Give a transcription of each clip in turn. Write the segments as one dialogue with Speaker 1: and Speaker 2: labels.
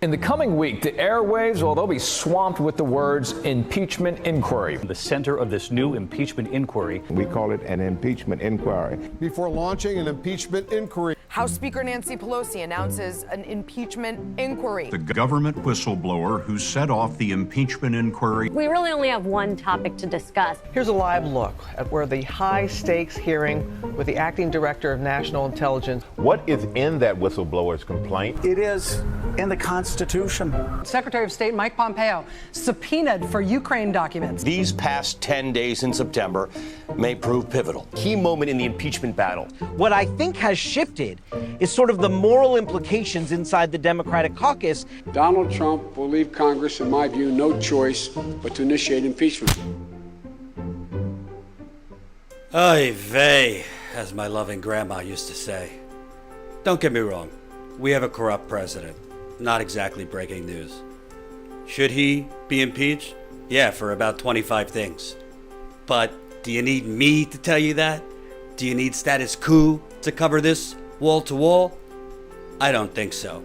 Speaker 1: In the coming week, the airwaves, well, they'll be swamped with the words impeachment inquiry.
Speaker 2: The center of this new impeachment inquiry.
Speaker 3: We call it an impeachment inquiry.
Speaker 4: Before launching an impeachment inquiry,
Speaker 5: House Speaker Nancy Pelosi announces an impeachment inquiry.
Speaker 6: The government whistleblower who set off the impeachment inquiry.
Speaker 7: We really only have one topic to discuss.
Speaker 8: Here's a live look at where the high-stakes hearing with the acting director of national intelligence.
Speaker 9: What is in that whistleblower's complaint?
Speaker 10: It is in the Constitution.
Speaker 11: Secretary of State Mike Pompeo subpoenaed for Ukraine documents.
Speaker 12: These past 10 days in September may prove pivotal. Key moment in the impeachment battle.
Speaker 13: What I think has shifted is sort of the moral implications inside the Democratic caucus.
Speaker 14: Donald Trump will leave Congress, in my view, no choice but to initiate impeachment.
Speaker 15: Oy vey, as my loving grandma used to say. Don't get me wrong, we have a corrupt president. Not exactly breaking news. Should he be impeached? Yeah, for about 25 things. But do you need me to tell you that? Do you need Status Coup to cover this wall to wall? I don't think so.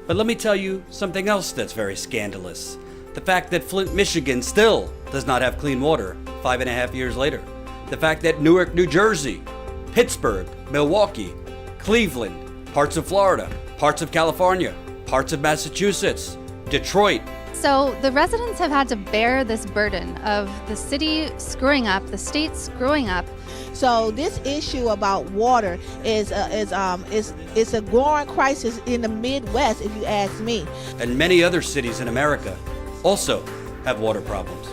Speaker 15: But let me tell you something else that's very scandalous. The fact that Flint, Michigan still does not have clean water 5.5 years later. The fact that Newark, New Jersey, Pittsburgh, Milwaukee, Cleveland, parts of Florida, parts of California, parts of Massachusetts, Detroit.
Speaker 16: So the residents have had to bear this burden of the city screwing up, the state screwing up.
Speaker 17: So this issue about water is a growing crisis in the Midwest, if you ask me.
Speaker 15: And many other cities in America also have water problems.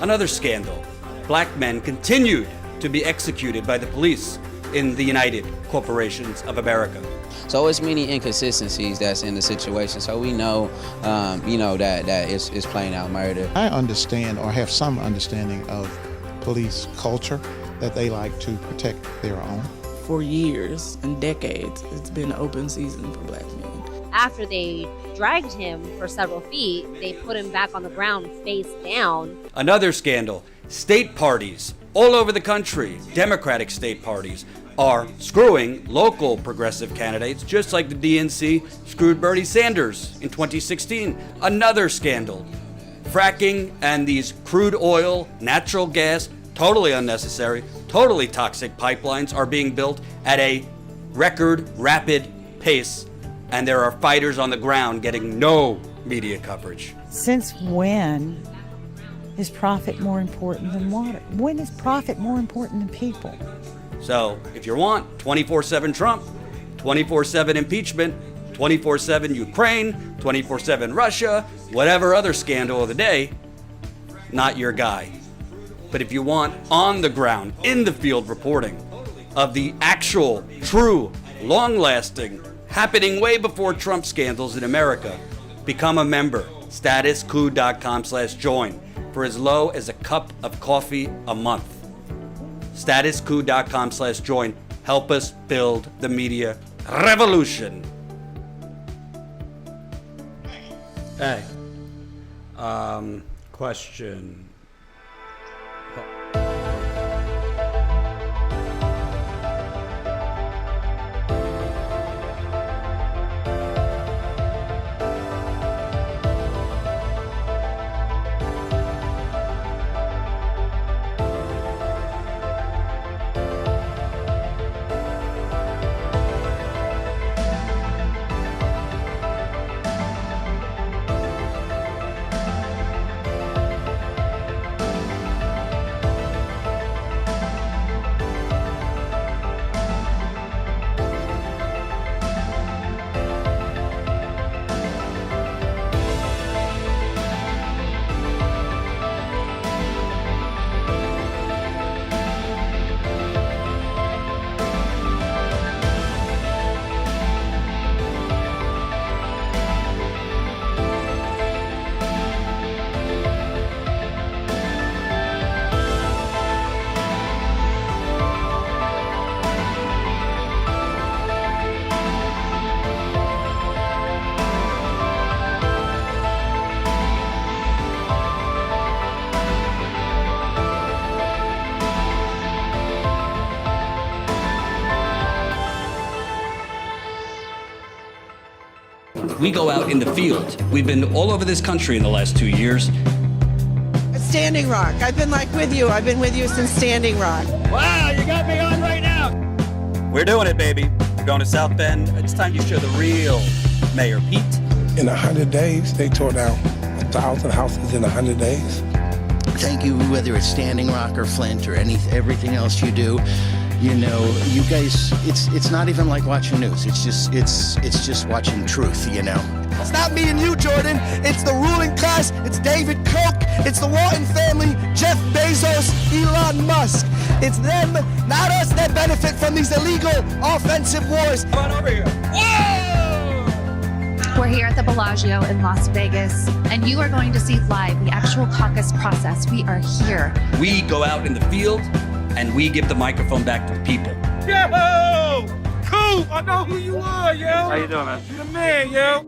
Speaker 15: Another scandal. Black men continued to be executed by the police in the United Corporations of America.
Speaker 18: So it's many inconsistencies that's in the situation. So we know, that it's plain out murder.
Speaker 19: I understand or have some understanding of police culture, that they like to protect their own.
Speaker 20: For years and decades, it's been an open season for black men.
Speaker 7: After they dragged him for several feet, they put him back on the ground face down.
Speaker 15: Another scandal. State parties all over the country, Democratic state parties, are screwing local progressive candidates, just like the DNC screwed Bernie Sanders in 2016. Another scandal. Fracking and these crude oil, natural gas, totally unnecessary, totally toxic pipelines are being built at a record rapid pace, and there are fighters on the ground getting no media coverage.
Speaker 13: Since when is profit more important than water? When is profit more important than people?
Speaker 15: So if you want 24/7 Trump, 24/7 impeachment, 24/7 Ukraine, 24/7 Russia, whatever other scandal of the day, not your guy. But if you want on the ground, in the field reporting of the actual, true, long-lasting, happening way before Trump scandals in America, become a member. StatusCout.com/join for as low as a cup of coffee a month. StatusCout.com/join. Help us build the media revolution. Hey, question. we go out in the field. We've been all over this country in the last 2 years.
Speaker 17: Standing Rock. I've been with you. I've been with you since Standing Rock.
Speaker 15: Wow, you got me on right now. We're doing it, baby. We're going to South Bend. It's time you show the real Mayor Pete.
Speaker 21: In 100 days, they tore down 1,000 houses in 100 days.
Speaker 10: Thank you, whether it's Standing Rock or Flint or everything else you do. You know, you guys, it's not even like watching news. It's just watching truth, you know.
Speaker 22: It's not me and you, Jordan. It's the ruling class. It's David Koch. It's the Walton family, Jeff Bezos, Elon Musk. It's them, not us, that benefit from these illegal offensive wars.
Speaker 15: Come on over here. Whoa!
Speaker 16: We're here at the Bellagio in Las Vegas, and you are going to see live the actual caucus process. We are here.
Speaker 15: We go out in the field, and we give the microphone back to the people.
Speaker 22: Yo! Cool! I know who you are, yo!
Speaker 15: How you doing, man?
Speaker 22: You the man, yo!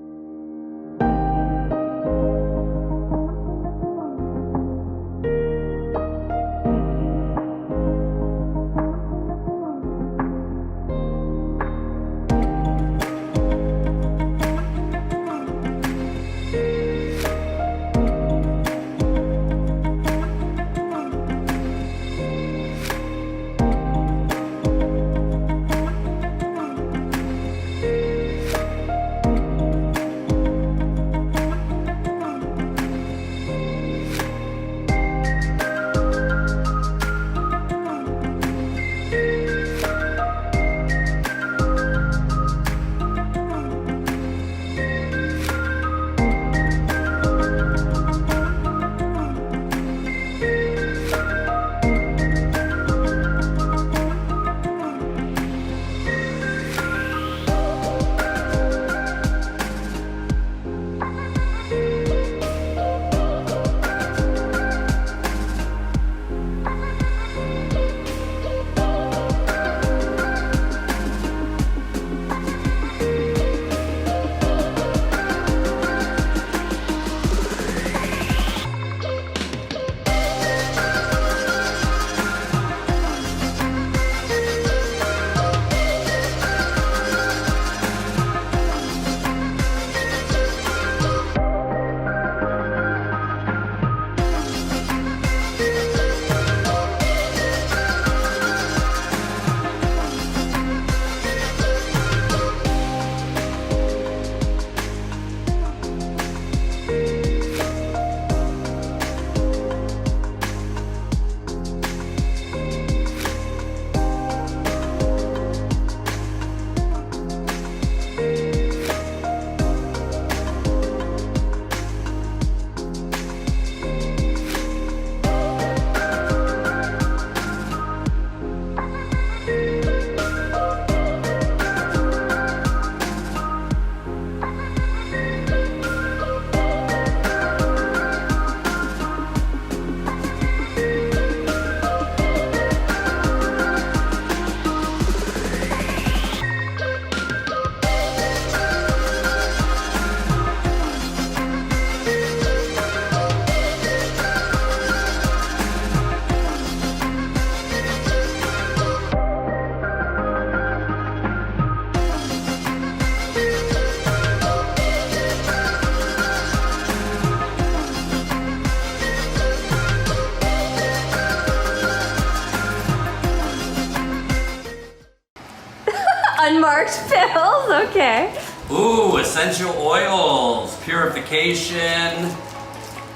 Speaker 23: Unmarked pills, okay.
Speaker 15: Ooh, essential oils, purification.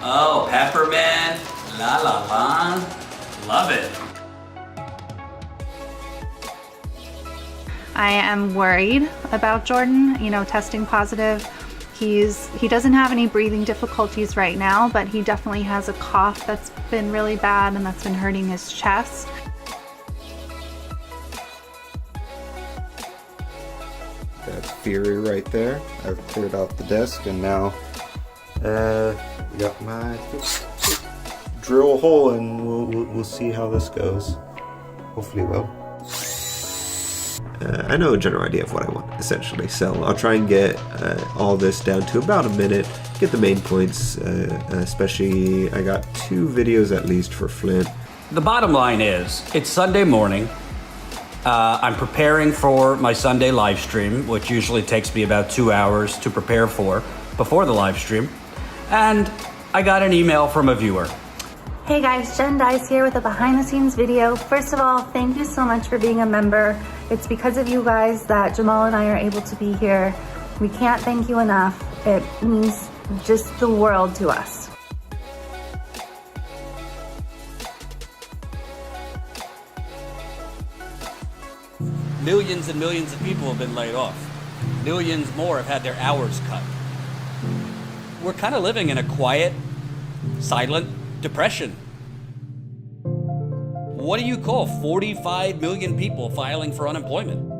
Speaker 15: Oh, peppermint, la la la. Love it.
Speaker 16: I am worried about Jordan, testing positive. He doesn't have any breathing difficulties right now, but he definitely has a cough that's been really bad and that's been hurting his chest.
Speaker 24: That's Fury right there. I've cleared out the desk and now got my drill a hole and we'll see how this goes. Hopefully well. I know a general idea of what I want, essentially, so I'll try and get all this down to about a minute, get the main points, especially I got 2 videos at least for Flint.
Speaker 15: The bottom line is, it's Sunday morning. I'm preparing for my Sunday live stream, which usually takes me about 2 hours to prepare for before the live stream. And I got an email from a viewer.
Speaker 16: Hey guys, Jen Dice here with a behind the scenes video. First of all, thank you so much for being a member. It's because of you guys that Jamal and I are able to be here. We can't thank you enough. It means just the world to us.
Speaker 15: Millions and millions of people have been laid off. Millions more have had their hours cut. We're kind of living in a quiet, silent depression. What do you call 45 million people filing for unemployment?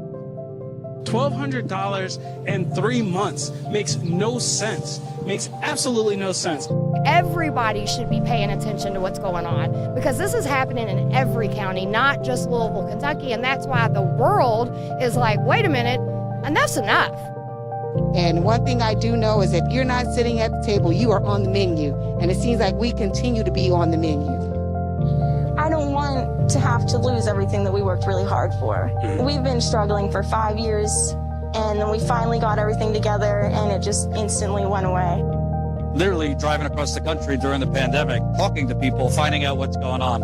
Speaker 1: $1,200 in 3 months makes no sense. Makes absolutely no sense.
Speaker 2: Everybody should be paying attention to what's going on because this is happening in every county, not just Louisville, Kentucky. And that's why the world is like, wait a minute, enough's enough.
Speaker 3: And one thing I do know is if you're not sitting at the table, you are on the menu. And it seems like we continue to be on the menu.
Speaker 4: I don't want to have to lose everything that we worked really hard for. We've been struggling for 5 years, and then we finally got everything together, and it just instantly went away.
Speaker 15: Literally driving across the country during the pandemic, talking to people, finding out what's going on.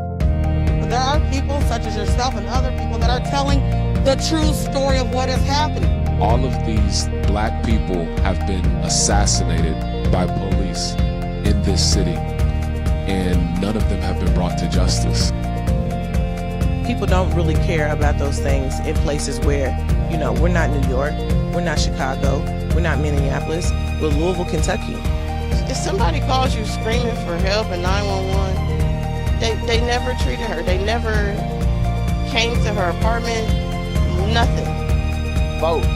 Speaker 3: There are people such as yourself and other people that are telling the true story of what is happening.
Speaker 25: All of these black people have been assassinated by police in this city, and none of them have been brought to justice.
Speaker 26: People don't really care about those things in places where, you know, we're not New York, we're not Chicago, we're not Minneapolis, we're Louisville, Kentucky.
Speaker 3: If somebody calls you screaming for help at 911, they never treated her. They never came to her apartment, nothing.
Speaker 27: Vote.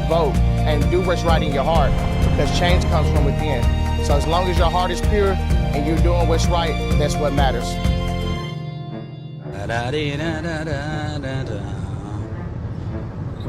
Speaker 27: Vote. And do what's right in your heart, because change comes from within. So as long as your heart is pure and you're doing what's right, that's what matters.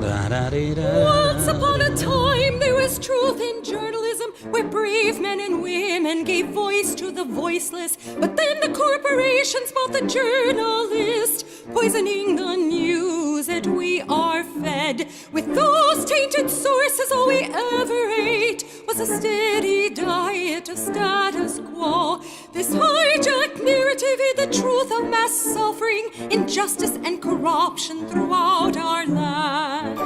Speaker 28: Once upon a time, there was truth in journalism, where brave men and women gave voice to the voiceless. But then the corporations bought the journalist, poisoning the news that we are fed. With those tainted sources, all we ever ate was a steady diet of status quo. This hijacked narrative hid the truth of mass suffering, injustice, and corruption throughout our land.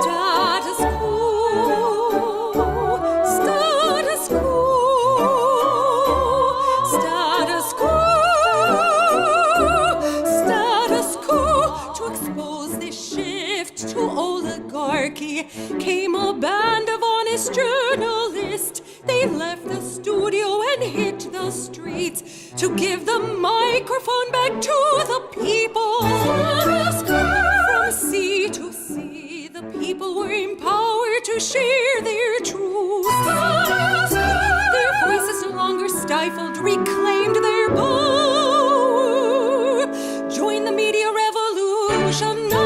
Speaker 28: Status quo, status quo, status quo, status quo. To expose this shift to oligarchy came a band of honest journalists. They left the studio and hit the streets to give the microphone back to the people. From sea to sea, the people were empowered to share their truth. Their voices no longer stifled, reclaimed their power. Join the media revolution now.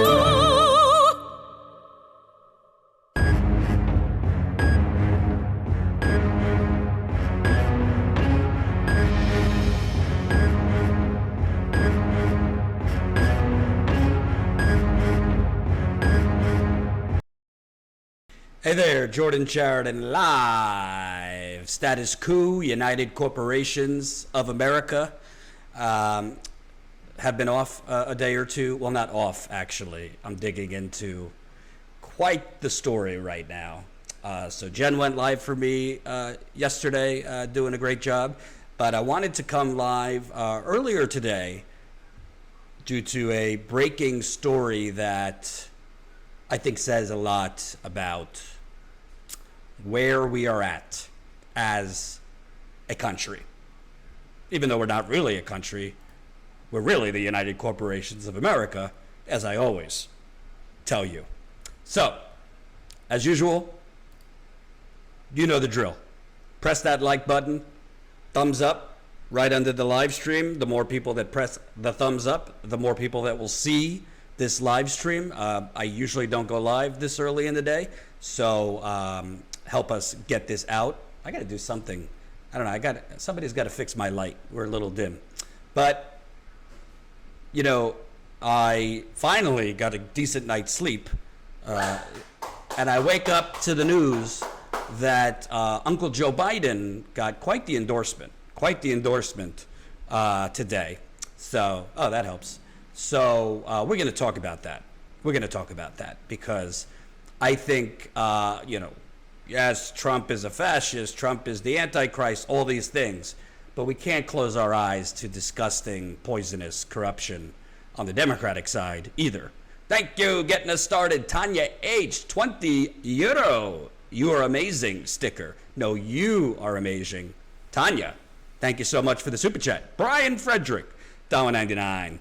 Speaker 15: Hey there, Jordan Sheridan live. Status Coup, United Corporations of America have been off a day or two. Well, not off, actually. I'm digging into quite the story right now. So Jen went live for me yesterday, doing a great job. But I wanted to come live earlier today due to a breaking story that I think says a lot about where we are at as a country. Even though we're not really a country, we're really the United Corporations of America, as I always tell you. So, as usual, you know the drill. Press that like button, thumbs up right under the live stream. The more people that press the thumbs up, the more people that will see this live stream. I usually don't go live this early in the day, so help us get this out. I got to do something. I don't know. Somebody's got to fix my light. We're a little dim. But, you know, I finally got a decent night's sleep, and I wake up to the news that Uncle Joe Biden got quite the endorsement today. So, that helps. So we're going to talk about that. We're going to talk about that because I think, yes, Trump is a fascist, Trump is the Antichrist, all these things, but we can't close our eyes to disgusting, poisonous corruption on the Democratic side either. Thank you, getting us started. Tanya H, 20 euro. You are amazing sticker. No, you are amazing. Tanya, thank you so much for the super chat. Brian Frederick, $1.99.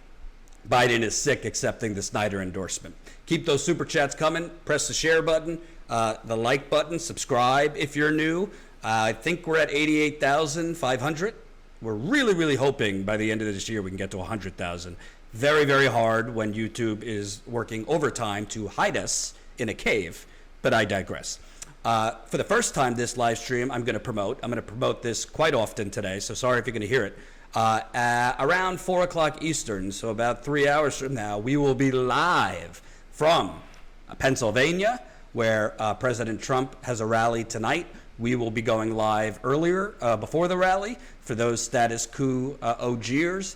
Speaker 15: Biden is sick accepting the Snyder endorsement. Keep those super chats coming. Press the share button, the like button, subscribe if you're new. I think we're at 88,500. We're really, really hoping by the end of this year we can get to 100,000. Very, very hard when YouTube is working overtime to hide us in a cave, but I digress. For the first time this live stream, I'm going to promote this quite often today, so sorry if you're going to hear it. Around 4 o'clock Eastern, so about 3 hours from now, we will be live from Pennsylvania, where President Trump has a rally tonight. We will be going live earlier, before the rally, for those Status Coup OGers.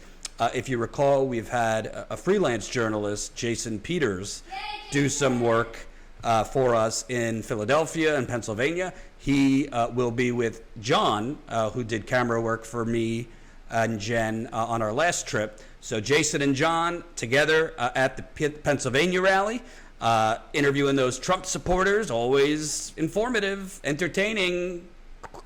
Speaker 15: If you recall, we've had a freelance journalist, Jason Peters, do some work for us in Philadelphia and Pennsylvania. He will be with John, who did camera work for me and Jen on our last trip. So Jason and John together at the Pennsylvania rally, interviewing those Trump supporters, always informative, entertaining,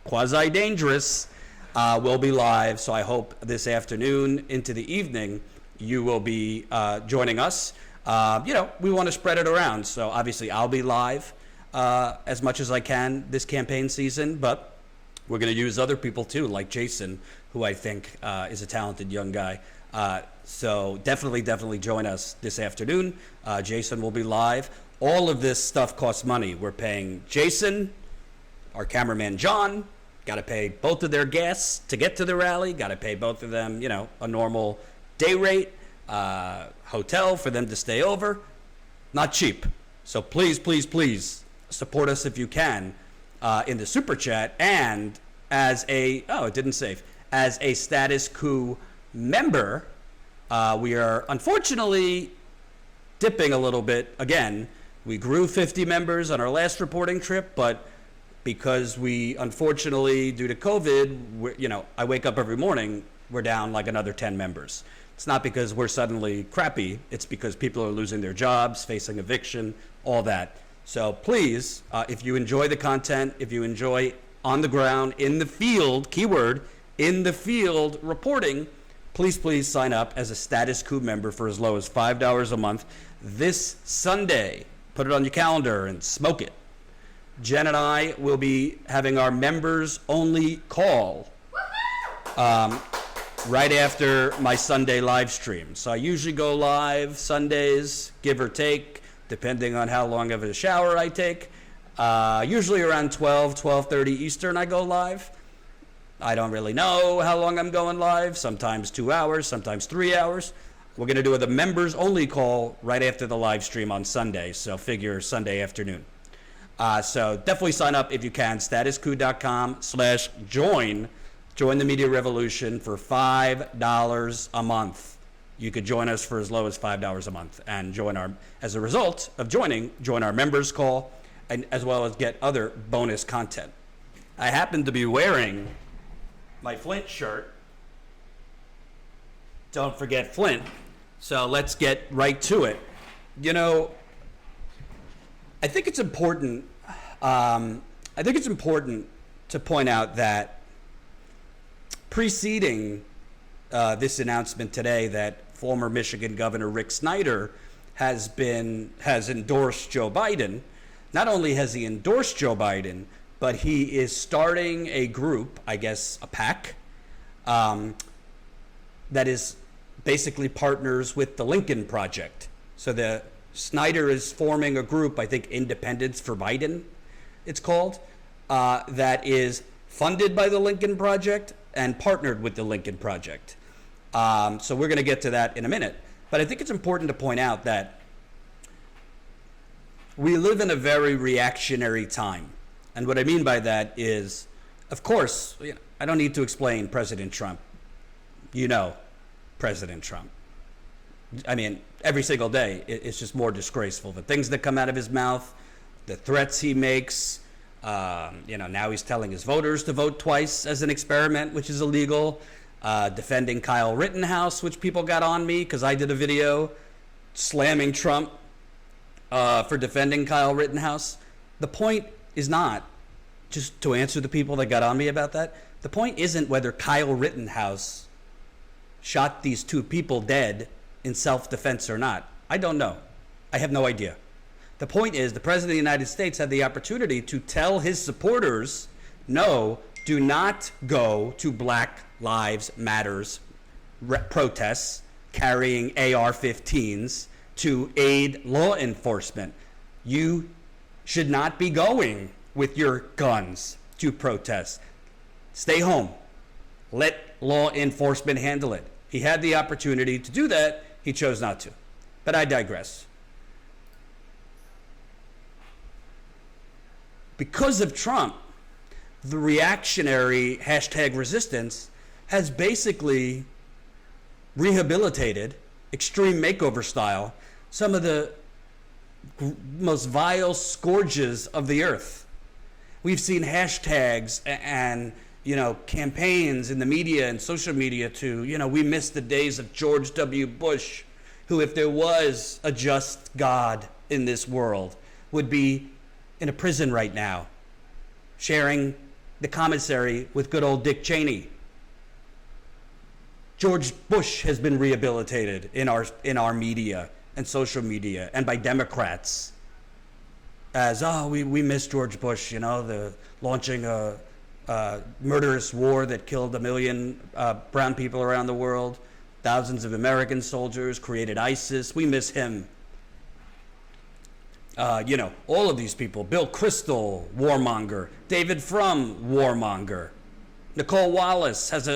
Speaker 15: quasi-dangerous. We'll be live, so I hope this afternoon into the evening you will be joining us. We want to spread it around, so obviously I'll be live as much as I can this campaign season, but we're going to use other people too, like Jason, who I think is a talented young guy. So definitely join us this afternoon. Jason will be live. All of this stuff costs money. We're paying Jason, our cameraman John, got to pay both of their guests to get to the rally, got to pay both of them, a normal day rate, hotel for them to stay over. Not cheap. So please support us if you can in the super chat, and as a Status Coup member, we are unfortunately dipping a little bit again. We grew 50 members on our last reporting trip, but because we unfortunately, due to COVID, I wake up every morning, we're down like another 10 members. It's not because we're suddenly crappy, it's because people are losing their jobs, facing eviction, all that. So please, if you enjoy the content, if you enjoy on the ground, in the field, keyword, in the field reporting, please sign up as a Status Coup member for as low as $5 a month this Sunday. Put it on your calendar and smoke it. Jen and I will be having our members only call right after my Sunday live stream. So I usually go live Sundays, give or take, depending on how long of a shower I take. Usually around 12:30 Eastern I go live. I don't really know how long I'm going live, sometimes 2 hours, sometimes 3 hours. We're going to do the members only call right after the live stream on Sunday, so figure Sunday afternoon. So definitely sign up if you can, statuscoup.com/join. Join the media revolution for $5 a month. You could join us for as low as $5 a month and as a result of join our members call, and as well as get other bonus content. I happen to be wearing my Flint shirt. Don't forget Flint. So let's get right to it. I think it's important. To point out that preceding this announcement today that former Michigan Governor Rick Snyder has endorsed Joe Biden. Not only has he endorsed Joe Biden, but he is starting a group, I guess a PAC, that is basically partners with the Lincoln Project. So the Snyder is forming a group, I think Independence for Biden, it's called, that is funded by the Lincoln Project and partnered with the Lincoln Project. So we're going to get to that in a minute. But I think it's important to point out that we live in a very reactionary time. And what I mean by that is, of course, I don't need to explain President Trump. You know President Trump. I mean, every single day, it's just more disgraceful. The things that come out of his mouth, the threats he makes, now he's telling his voters to vote twice as an experiment, which is illegal. Defending Kyle Rittenhouse, which people got on me because I did a video slamming Trump for defending Kyle Rittenhouse. The point is not, just to answer the people that got on me about that, the point isn't whether Kyle Rittenhouse shot these two people dead in self-defense or not. I don't know. I have no idea. The point is the President of the United States had the opportunity to tell his supporters, no, do not go to Black Lives Matters protests carrying AR-15s to aid law enforcement. You should not be going with your guns to protest. Stay home. Let law enforcement handle it. He had the opportunity to do that. He chose not to. But I digress. Because of Trump, the reactionary #resistance has basically rehabilitated, extreme makeover style, some of the most vile scourges of the earth. We've seen hashtags and campaigns in the media and social media to, we miss the days of George W. Bush, who, if there was a just God in this world, would be in a prison right now, sharing the commissary with good old Dick Cheney. George Bush has been rehabilitated in our media and social media and by Democrats as, we miss George Bush, the launching a murderous war that killed 1 million brown people around the world, thousands of American soldiers, created ISIS. We miss him. All of these people, Bill Kristol, warmonger, David Frum, warmonger. Nicole Wallace has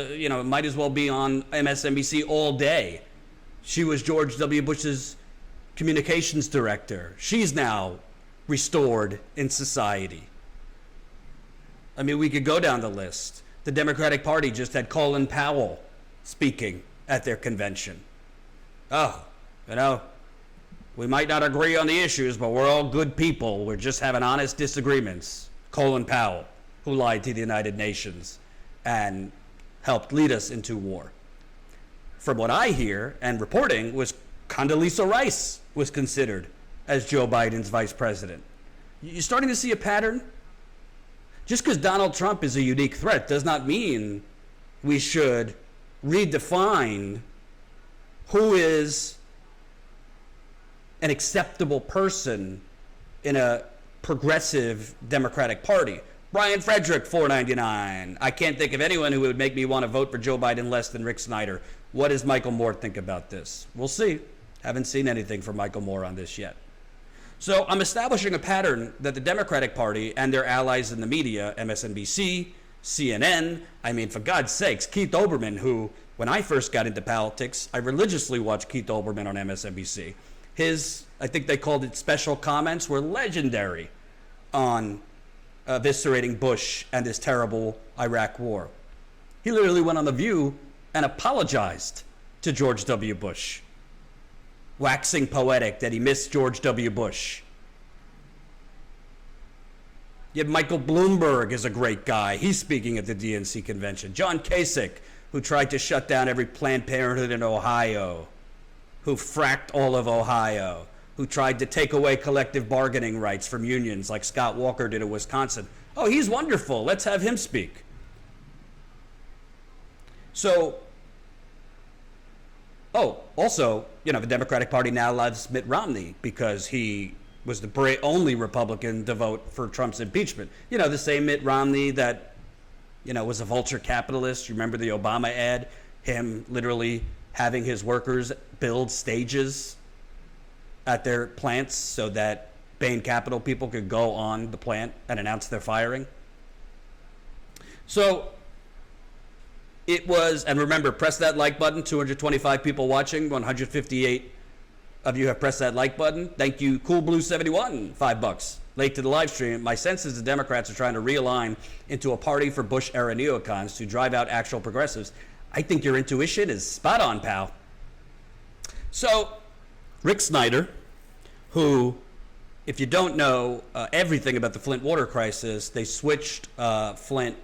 Speaker 15: might as well be on MSNBC all day. She was George W. Bush's communications director. She's now restored in society. I mean, we could go down the list. The Democratic Party just had Colin Powell speaking at their convention. We might not agree on the issues, but we're all good people. We're just having honest disagreements. Colin Powell, who lied to the United Nations and helped lead us into war. From what I hear and reporting, was Condoleezza Rice was considered as Joe Biden's vice president. You're starting to see a pattern? Just because Donald Trump is a unique threat does not mean we should redefine who is an acceptable person in a progressive Democratic Party. Brian Frederick, $4.99. I can't think of anyone who would make me want to vote for Joe Biden less than Rick Snyder. What does Michael Moore think about this? We'll see. Haven't seen anything from Michael Moore on this yet. So I'm establishing a pattern that the Democratic Party and their allies in the media, MSNBC, CNN, for God's sakes, Keith Olbermann, who, when I first got into politics, I religiously watched Keith Olbermann on MSNBC. His, I think they called it special comments, were legendary on eviscerating Bush and his terrible Iraq war. He literally went on The View and apologized to George W. Bush, waxing poetic that he missed George W. Bush. Yet Michael Bloomberg is a great guy. He's speaking at the DNC convention. John Kasich, who tried to shut down every Planned Parenthood in Ohio, who fracked all of Ohio, who tried to take away collective bargaining rights from unions like Scott Walker did in Wisconsin. Oh, he's wonderful. Let's have him speak. So, also, the Democratic Party now loves Mitt Romney because he was the only Republican to vote for Trump's impeachment. The same Mitt Romney that, was a vulture capitalist. You remember the Obama ad? Him literally having his workers build stages at their plants so that Bain Capital people could go on the plant and announce their firing. So It was, and remember, press that like button. 225 people watching, 158 of you have pressed that like button. Thank you, Cool Blue 71, $5. Late to the live stream. My sense is the Democrats are trying to realign into a party for Bush-era neocons to drive out actual progressives. I think your intuition is spot on, pal. So, Rick Snyder, who, if you don't know everything about the Flint water crisis, they switched Flint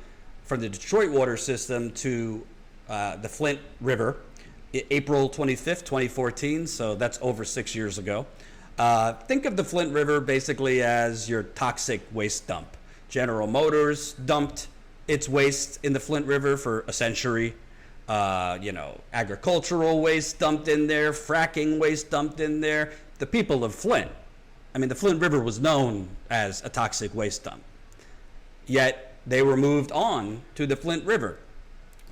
Speaker 15: from the Detroit water system to the Flint River, April 25th, 2014, so that's over 6 years ago. Think of the Flint River basically as your toxic waste dump. General Motors dumped its waste in the Flint River for a century. Agricultural waste dumped in there, fracking waste dumped in there. The people of Flint, the Flint River was known as a toxic waste dump. Yet they were moved on to the Flint River.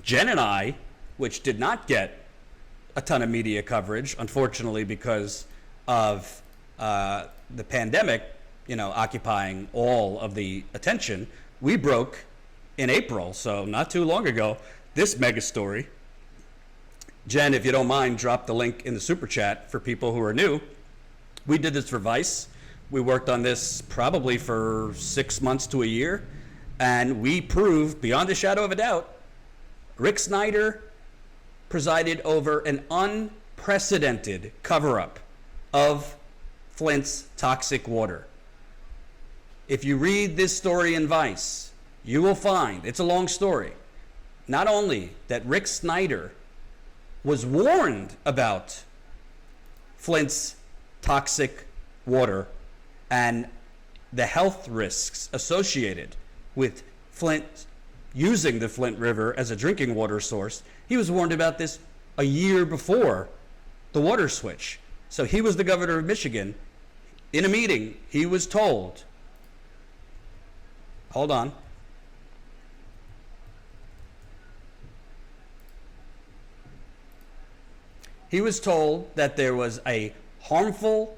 Speaker 15: Jen and I, which did not get a ton of media coverage, unfortunately, because of the pandemic, occupying all of the attention, we broke in April, so not too long ago, this mega story. Jen, if you don't mind, drop the link in the super chat for people who are new. We did this for Vice. We worked on this probably for 6 months to a year, and we proved beyond a shadow of a doubt, Rick Snyder presided over an unprecedented cover-up of Flint's toxic water. If you read this story in Vice, you will find, it's a long story, not only that Rick Snyder was warned about Flint's toxic water and the health risks associated with Flint using the Flint River as a drinking water source. He was warned about this a year before the water switch. So he was the governor of Michigan. In a meeting, he was told, hold on. He was told that there was a harmful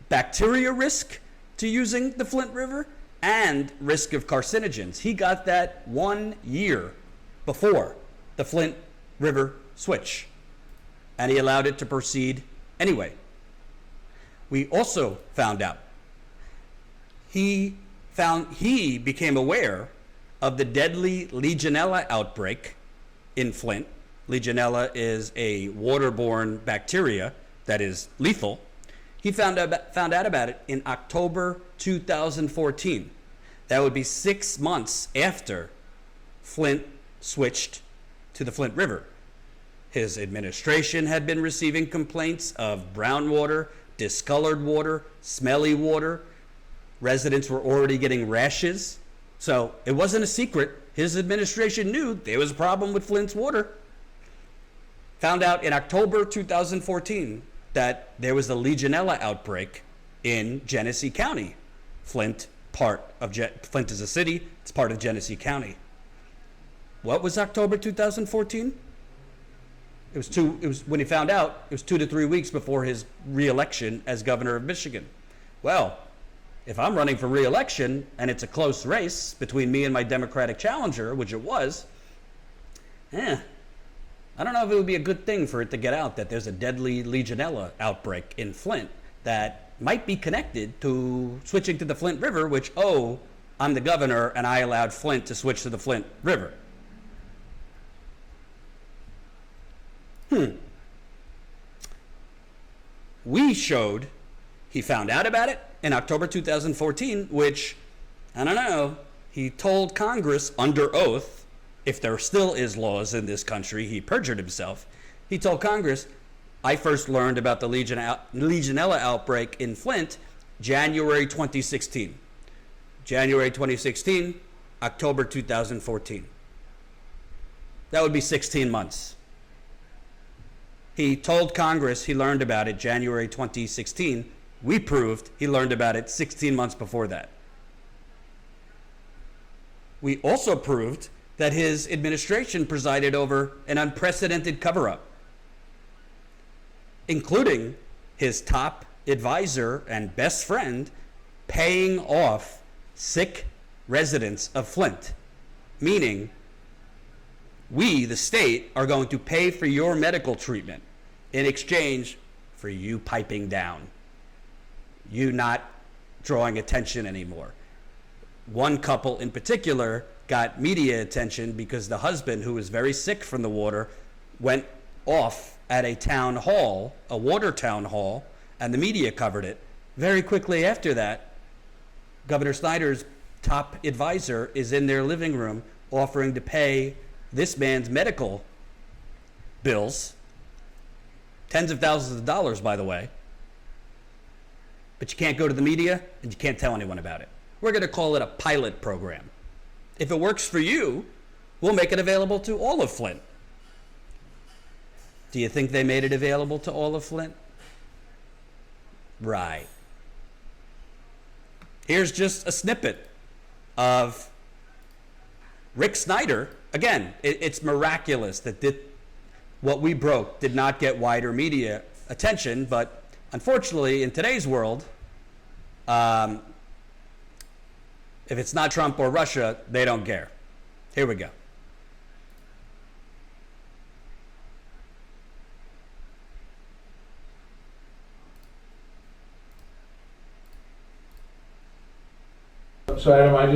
Speaker 15: bacteria risk to using the Flint River and risk of carcinogens. He got that 1 year before the Flint River switch, and he allowed it to proceed anyway. We also found out he became aware of the deadly Legionella outbreak in Flint. Legionella is a waterborne bacteria that is lethal. He found out about it in October 2014. That would be 6 months after Flint switched to the Flint River. His administration had been receiving complaints of brown water, discolored water, smelly water. Residents were already getting rashes. So it wasn't a secret. His administration knew there was a problem with Flint's water. Found out in October 2014 that there was a Legionella outbreak in Genesee County. Flint is a city, it's part of Genesee County. What was October 2014? It was when he found out, it was 2 to 3 weeks before his re-election as governor of Michigan. Well, if I'm running for re-election and it's a close race between me and my Democratic challenger, which it was, I don't know if it would be a good thing for it to get out that there's a deadly Legionella outbreak in Flint that might be connected to switching to the Flint River, which, I'm the governor and I allowed Flint to switch to the Flint River. We showed he found out about it in October 2014, which, I don't know, he told Congress under oath, if there still is laws in this country, he perjured himself. He told Congress, I first learned about the Legionella outbreak in Flint January 2016. January 2016, October 2014. That would be 16 months. He told Congress he learned about it January 2016. We proved he learned about it 16 months before that. We also proved that his administration presided over an unprecedented cover-up, including his top advisor and best friend paying off sick residents of Flint, meaning We, the state, are going to pay for your medical treatment in exchange for you piping down, you not drawing attention anymore. One couple in particular got media attention because the husband, who was very sick from the water, went off at a town hall, a water town hall, and the media covered it. Very quickly after that, Governor Snyder's top advisor is in their living room offering to pay this man's medical bills, tens of thousands of dollars, by the way. But you can't go to the media and you can't tell anyone about it. We're going to call it a pilot program. If it works for you, we'll make it available to all of Flint. Do you think they made it available to all of Flint? Right. Here's just a snippet of Rick Snyder. Again, it's miraculous that what we broke did not get wider media attention, but unfortunately, in today's world, if it's not Trump or Russia, they don't care. Here we go.
Speaker 5: So Adam, I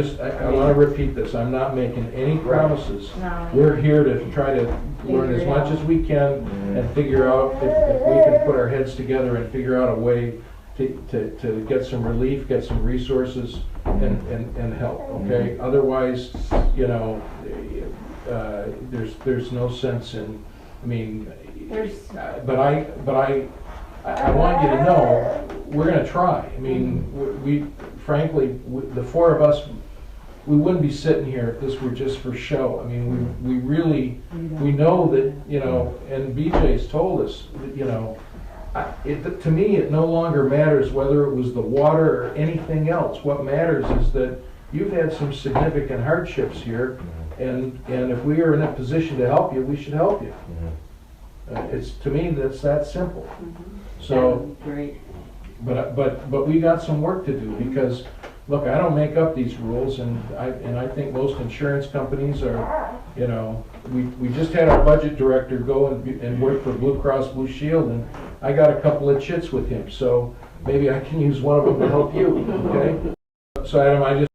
Speaker 5: want to repeat this. I'm not making any promises. No. We're here to try to learn as much as we can and figure out if we can put our heads together and figure out a way to get some relief, get some resources, and help. Okay. Otherwise, you know, there's no sense in. I mean, but I want you to know we're going to try. I mean, we frankly, the four of us, we wouldn't be sitting here if this were just for show. I mean, we really, we know that, you know, and BJ's told us that, you know, to me, it no longer matters whether it was the water or anything else. What matters is that you've had some significant hardships here, and if we are in a position to help you, we should help you. It's, to me, that's that simple. So, great. But we got some work to do because, look, I don't make up these rules, and I think most insurance companies are, you know, we just had our budget director go and work for Blue Cross Blue Shield, and I got a couple of chits with him, so maybe I can use one of them to help you, okay? So Adam,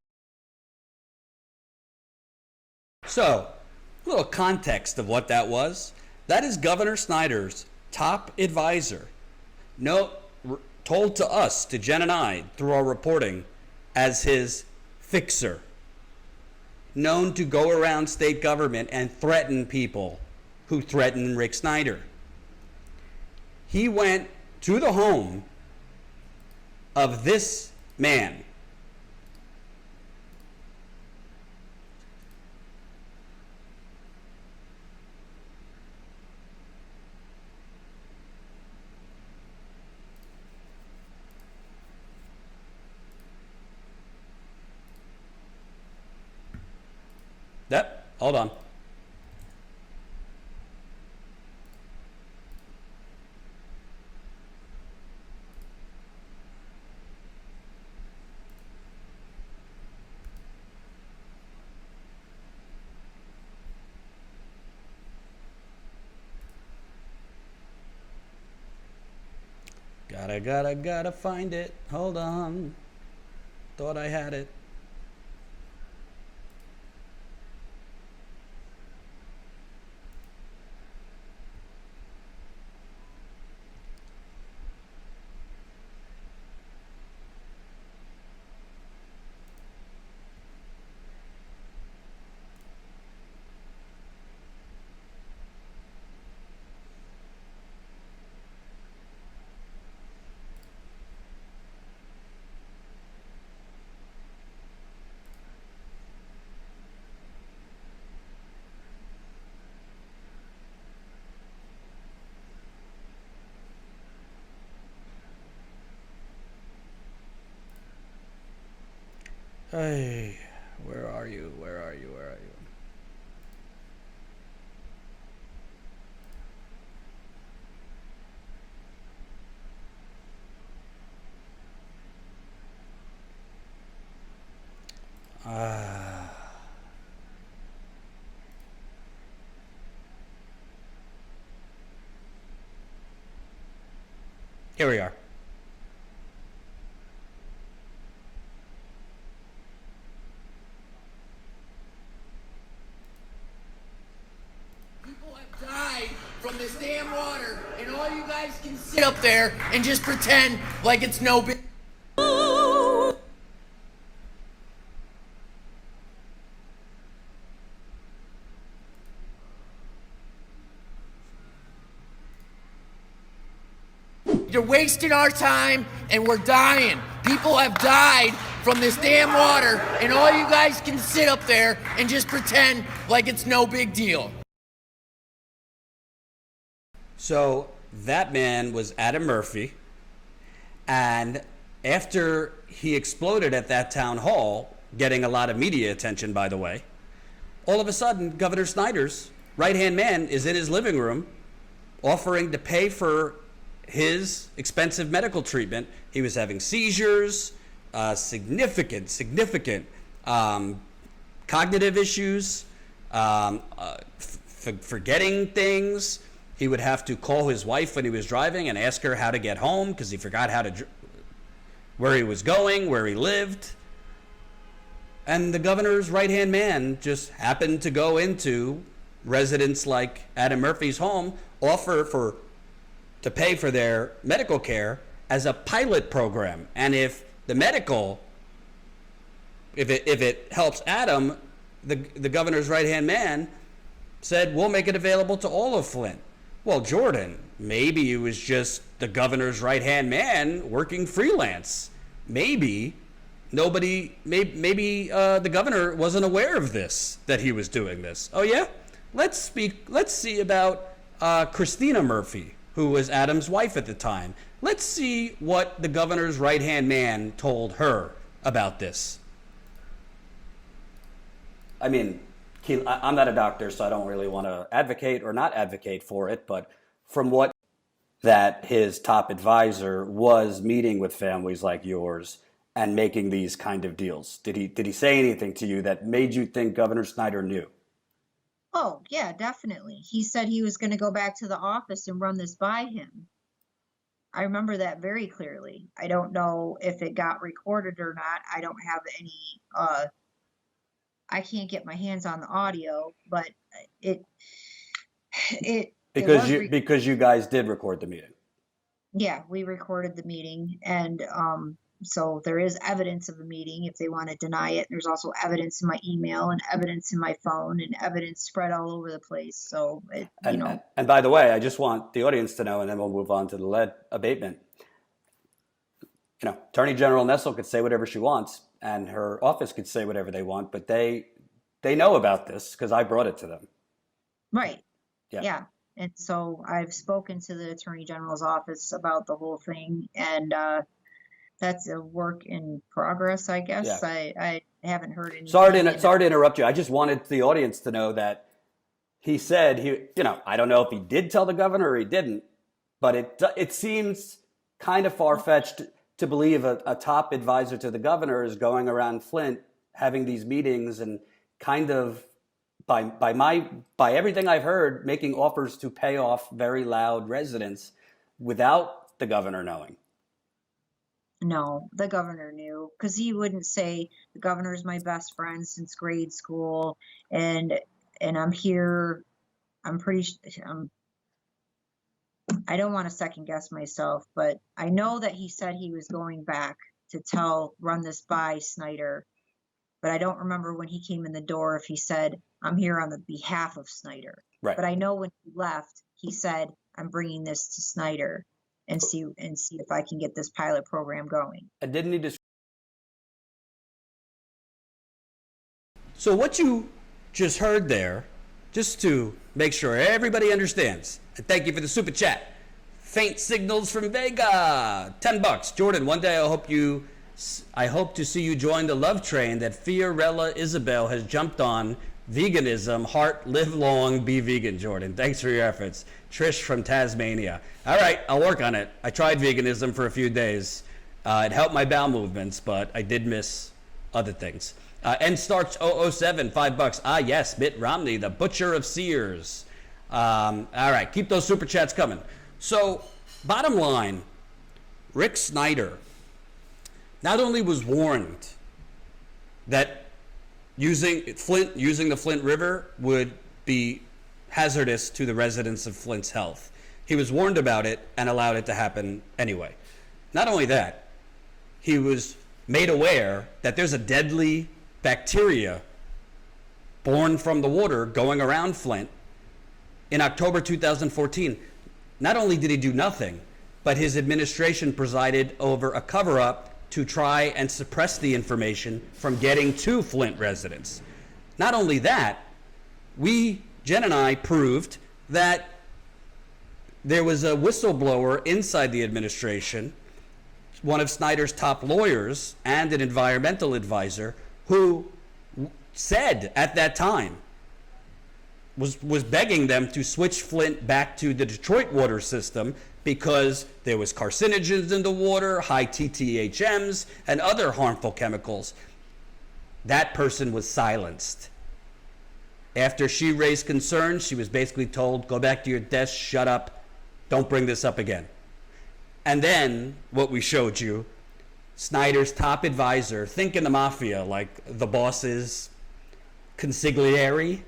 Speaker 15: So, a little context of what that was. That is Governor Snyder's top advisor, told to us, to Jen and I, through our reporting, as his fixer, known to go around state government and threaten people who threaten Rick Snyder. He went to the home of this man. Yep, hold on. Gotta find it. Hold on. Thought I had it. Hey, where are you? Where are you? Where are you? Here we are.
Speaker 6: People have died from this damn water, and all you guys can sit up there and just pretend like it's no big. You're wasting our time, and we're dying. People have died from this damn water, and all you guys can sit up there and just pretend like it's no big deal.
Speaker 15: So that man was Adam Murphy, and after he exploded at that town hall, getting a lot of media attention, by the way, all of a sudden, Governor Snyder's right-hand man is in his living room offering to pay for his expensive medical treatment. He was having seizures, significant cognitive issues, forgetting things. He would have to call his wife when he was driving and ask her how to get home because he forgot where he was going, where he lived. And the governor's right-hand man just happened to go into residents like Adam Murphy's home, offer to pay for their medical care as a pilot program. And if it helps Adam, the governor's right-hand man said, we'll make it available to all of Flint. Well, Jordan, maybe it was just the governor's right-hand man working freelance. Maybe the governor wasn't aware of this, that he was doing this. Oh yeah? Let's see about Christina Murphy, who was Adam's wife at the time. Let's see what the governor's right-hand man told her about this. I mean, I'm not a doctor, so I don't really want to advocate or not advocate for it, but from what that his top advisor was meeting with families like yours and making these kind of deals. Did he say anything to you that made you think Governor Snyder knew?
Speaker 8: Oh, yeah, definitely. He said he was going to go back to the office and run this by him. I remember that very clearly. I don't know if it got recorded or not. I don't have any, I can't get my hands on the audio, but
Speaker 15: Because you guys did record the meeting.
Speaker 8: Yeah, we recorded the meeting, and so there is evidence of the meeting if they want to deny it. There's also evidence in my email and evidence in my phone and evidence spread all over the place. So,
Speaker 15: And by the way, I just want the audience to know, and then we'll move on to the lead abatement. Attorney General Nessel could say whatever she wants, and her office could say whatever they want, but they know about this because I brought it to them.
Speaker 8: Right.
Speaker 15: Yeah.
Speaker 8: And so I've spoken to the Attorney General's office about the whole thing, and that's a work in progress, I guess.
Speaker 15: Yeah.
Speaker 8: I haven't heard anything.
Speaker 15: Sorry to interrupt you. I just wanted the audience to know that he said I don't know if he did tell the governor or he didn't, but it seems kind of far-fetched to believe a top advisor to the governor is going around Flint having these meetings and kind of by everything I've heard, making offers to pay off very loud residents without the governor knowing.
Speaker 8: No, the governor knew, because he wouldn't say the governor's my best friend since grade school, and I'm here. I don't want to second guess myself, but I know that he said he was going back to run this by Snyder, but I don't remember when he came in the door if he said, I'm here on the behalf of Snyder.
Speaker 15: Right.
Speaker 8: But I know when he left, he said, I'm bringing this to Snyder and see if I can get this pilot program going.
Speaker 15: And didn't he just? So what you just heard there, just to make sure everybody understands, and thank you for the super chat. Faint signals from Vega, $10. Jordan, one day I hope to see you join the love train that Fiorella Isabel has jumped on. Veganism, heart, live long, be vegan, Jordan. Thanks for your efforts. Trish from Tasmania. All right, I'll work on it. I tried veganism for a few days. It helped my bowel movements, but I did miss other things. Starch 007, $5. Ah, yes, Mitt Romney, the butcher of Sears. All right, keep those super chats coming. So, bottom line, Rick Snyder not only was warned that using the Flint River would be hazardous to the residents of Flint's health. He was warned about it and allowed it to happen anyway. Not only that, he was made aware that there's a deadly bacteria born from the water going around Flint. In October 2014, not only did he do nothing, but his administration presided over a cover-up to try and suppress the information from getting to Flint residents. Not only that, Jen and I proved that there was a whistleblower inside the administration, one of Snyder's top lawyers and an environmental advisor, who said at that time, was begging them to switch Flint back to the Detroit water system because there was carcinogens in the water, high TTHMs, and other harmful chemicals. That person was silenced. After she raised concerns, she was basically told, go back to your desk, shut up, don't bring this up again. And then, what we showed you, Snyder's top advisor, think in the mafia, like the boss's consigliere,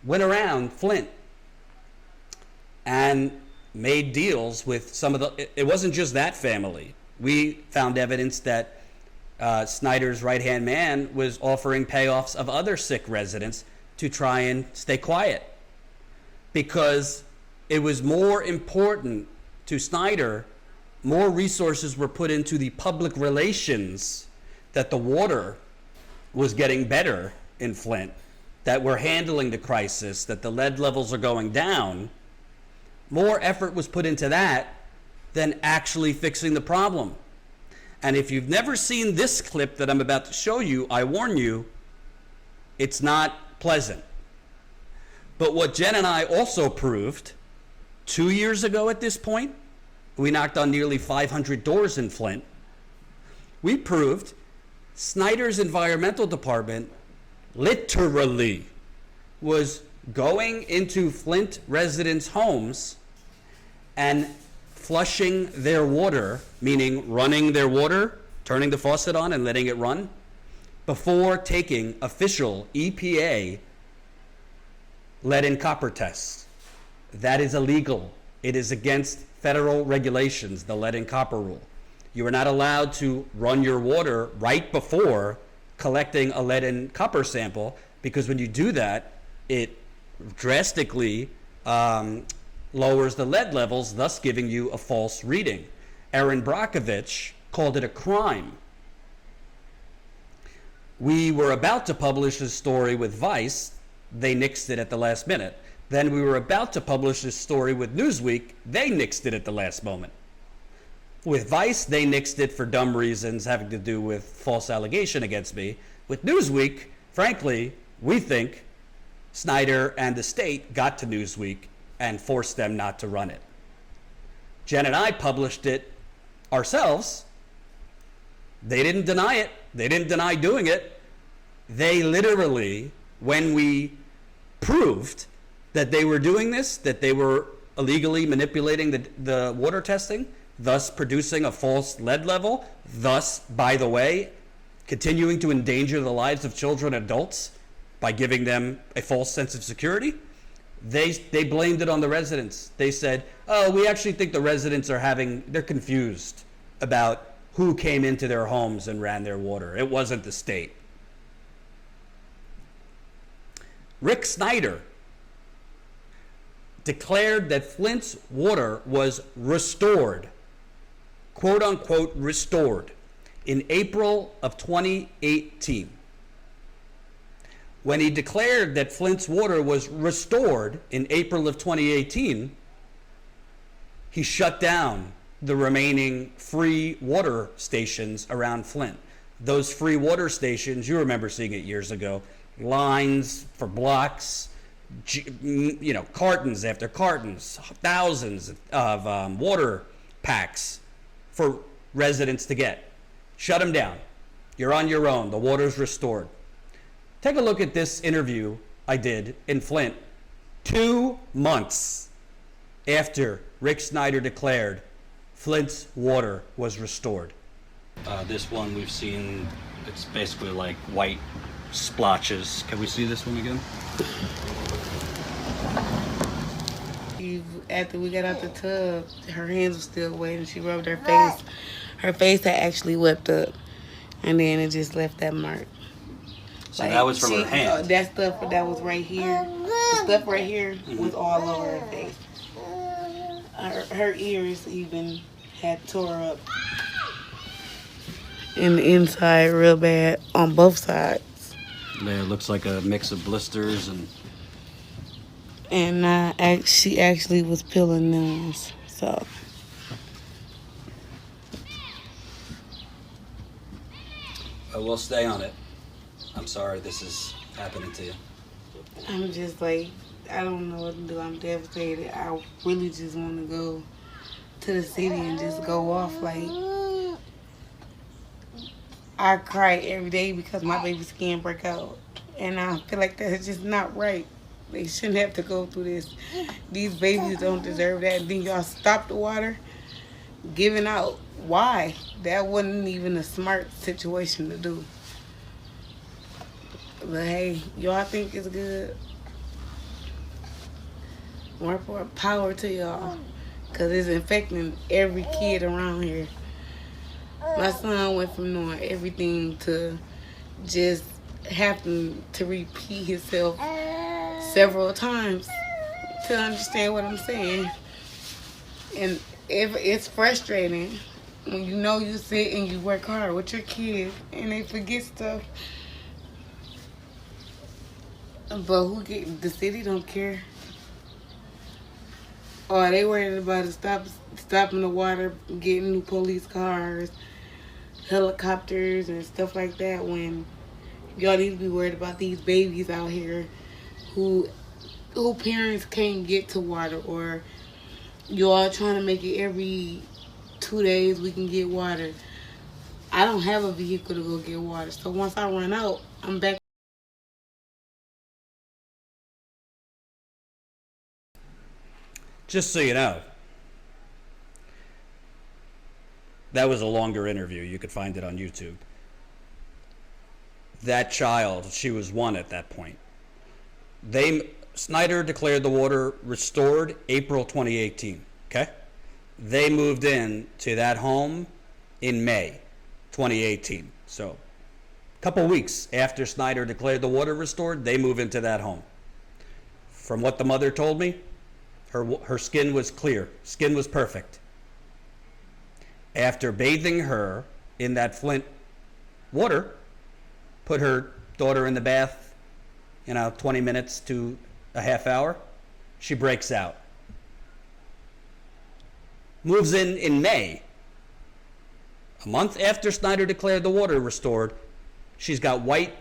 Speaker 15: went around Flint and made deals with some of it wasn't just that family. We found evidence that Snyder's right-hand man was offering payoffs of other sick residents to try and stay quiet, because it was more important to Snyder. More resources were put into the public relations, that the water was getting better in Flint, that we're handling the crisis, that the lead levels are going down. More effort was put into that than actually fixing the problem. And if you've never seen this clip that I'm about to show you, I warn you, it's not pleasant. But what Jen and I also proved 2 years ago at this point, we knocked on nearly 500 doors in Flint. We proved Snyder's environmental department literally was going into Flint residents' homes and flushing their water, meaning running their water, turning the faucet on and letting it run, before taking official EPA lead and copper tests. That is illegal. It is against federal regulations, the lead and copper rule. You are not allowed to run your water right before collecting a lead and copper sample, because when you do that, it drastically lowers the lead levels, thus giving you a false reading. Erin Brockovich called it a crime. We were about to publish this story with Vice. They nixed it at the last minute. Then we were about to publish this story with Newsweek. They nixed it at the last moment. With Vice, they nixed it for dumb reasons having to do with false allegation against me. With Newsweek, frankly, we think Snyder and the state got to Newsweek and forced them not to run it. Jen and I published it ourselves. They didn't deny it. They didn't deny doing it. They literally, when we proved that they were doing this, that they were illegally manipulating the water testing, thus producing a false lead level, thus, by the way, continuing to endanger the lives of children and adults by giving them a false sense of security, they blamed it on the residents. They said, oh, we actually think the residents they're confused about who came into their homes and ran their water. It wasn't the state. Rick Snyder declared that Flint's water was restored, quote unquote restored, in April of 2018. When he declared that Flint's water was restored in April of 2018, he shut down the remaining free water stations around Flint. Those free water stations, you remember seeing it years ago, lines for blocks, cartons after cartons, thousands of water packs for residents to get. Shut them down. You're on your own. The water's restored. Take a look at this interview I did in Flint 2 months after Rick Snyder declared Flint's water was restored. This one we've seen, it's basically like white splotches. Can we see this one again?
Speaker 7: After we got out the tub, her hands were still wet and she rubbed her face. Her face had actually wept up, and then it just left that mark.
Speaker 15: So that was from her hand?
Speaker 7: That stuff that was right here, the stuff right here was all over her face. Her ears even had tore up in the inside real bad on both sides.
Speaker 15: Yeah, it looks like a mix of blisters and...
Speaker 7: And she actually was peeling nails, so.
Speaker 15: We'll stay on it. I'm sorry this is happening to you.
Speaker 7: I'm just like, I don't know what to do. I'm devastated. I really just want to go to the city and just go off. Like, I cry every day because my baby's skin break out. And I feel like that's just not right. They shouldn't have to go through this. These babies don't deserve that. And then y'all stop the water giving out. Why? That wasn't even a smart situation to do. But hey, y'all think it's good? More power to y'all. Because it's infecting every kid around here. My son went from knowing everything to just having to repeat himself several times to understand what I'm saying. And if it's frustrating when you know you sit and you work hard with your kids and they forget stuff. But the city don't care. Or they worried about stopping the water, getting new police cars, helicopters and stuff like that, when y'all need to be worried about these babies out here who parents can't get to water, or y'all trying to make it every 2 days we can get water. I don't have a vehicle to go get water, so once I run out, I'm back.
Speaker 15: Just so you know, that was a longer interview. You could find it on YouTube. That child, she was 1 at that point. Snyder declared the water restored April 2018, okay? They moved in to that home in May 2018. So a couple weeks after Snyder declared the water restored, they move into that home. From what the mother told me, her skin was clear. Skin was perfect. After bathing her in that Flint water, put her daughter in the bath, 20 minutes to a half hour, she breaks out. Moves in May. A month after Snyder declared the water restored, she's got white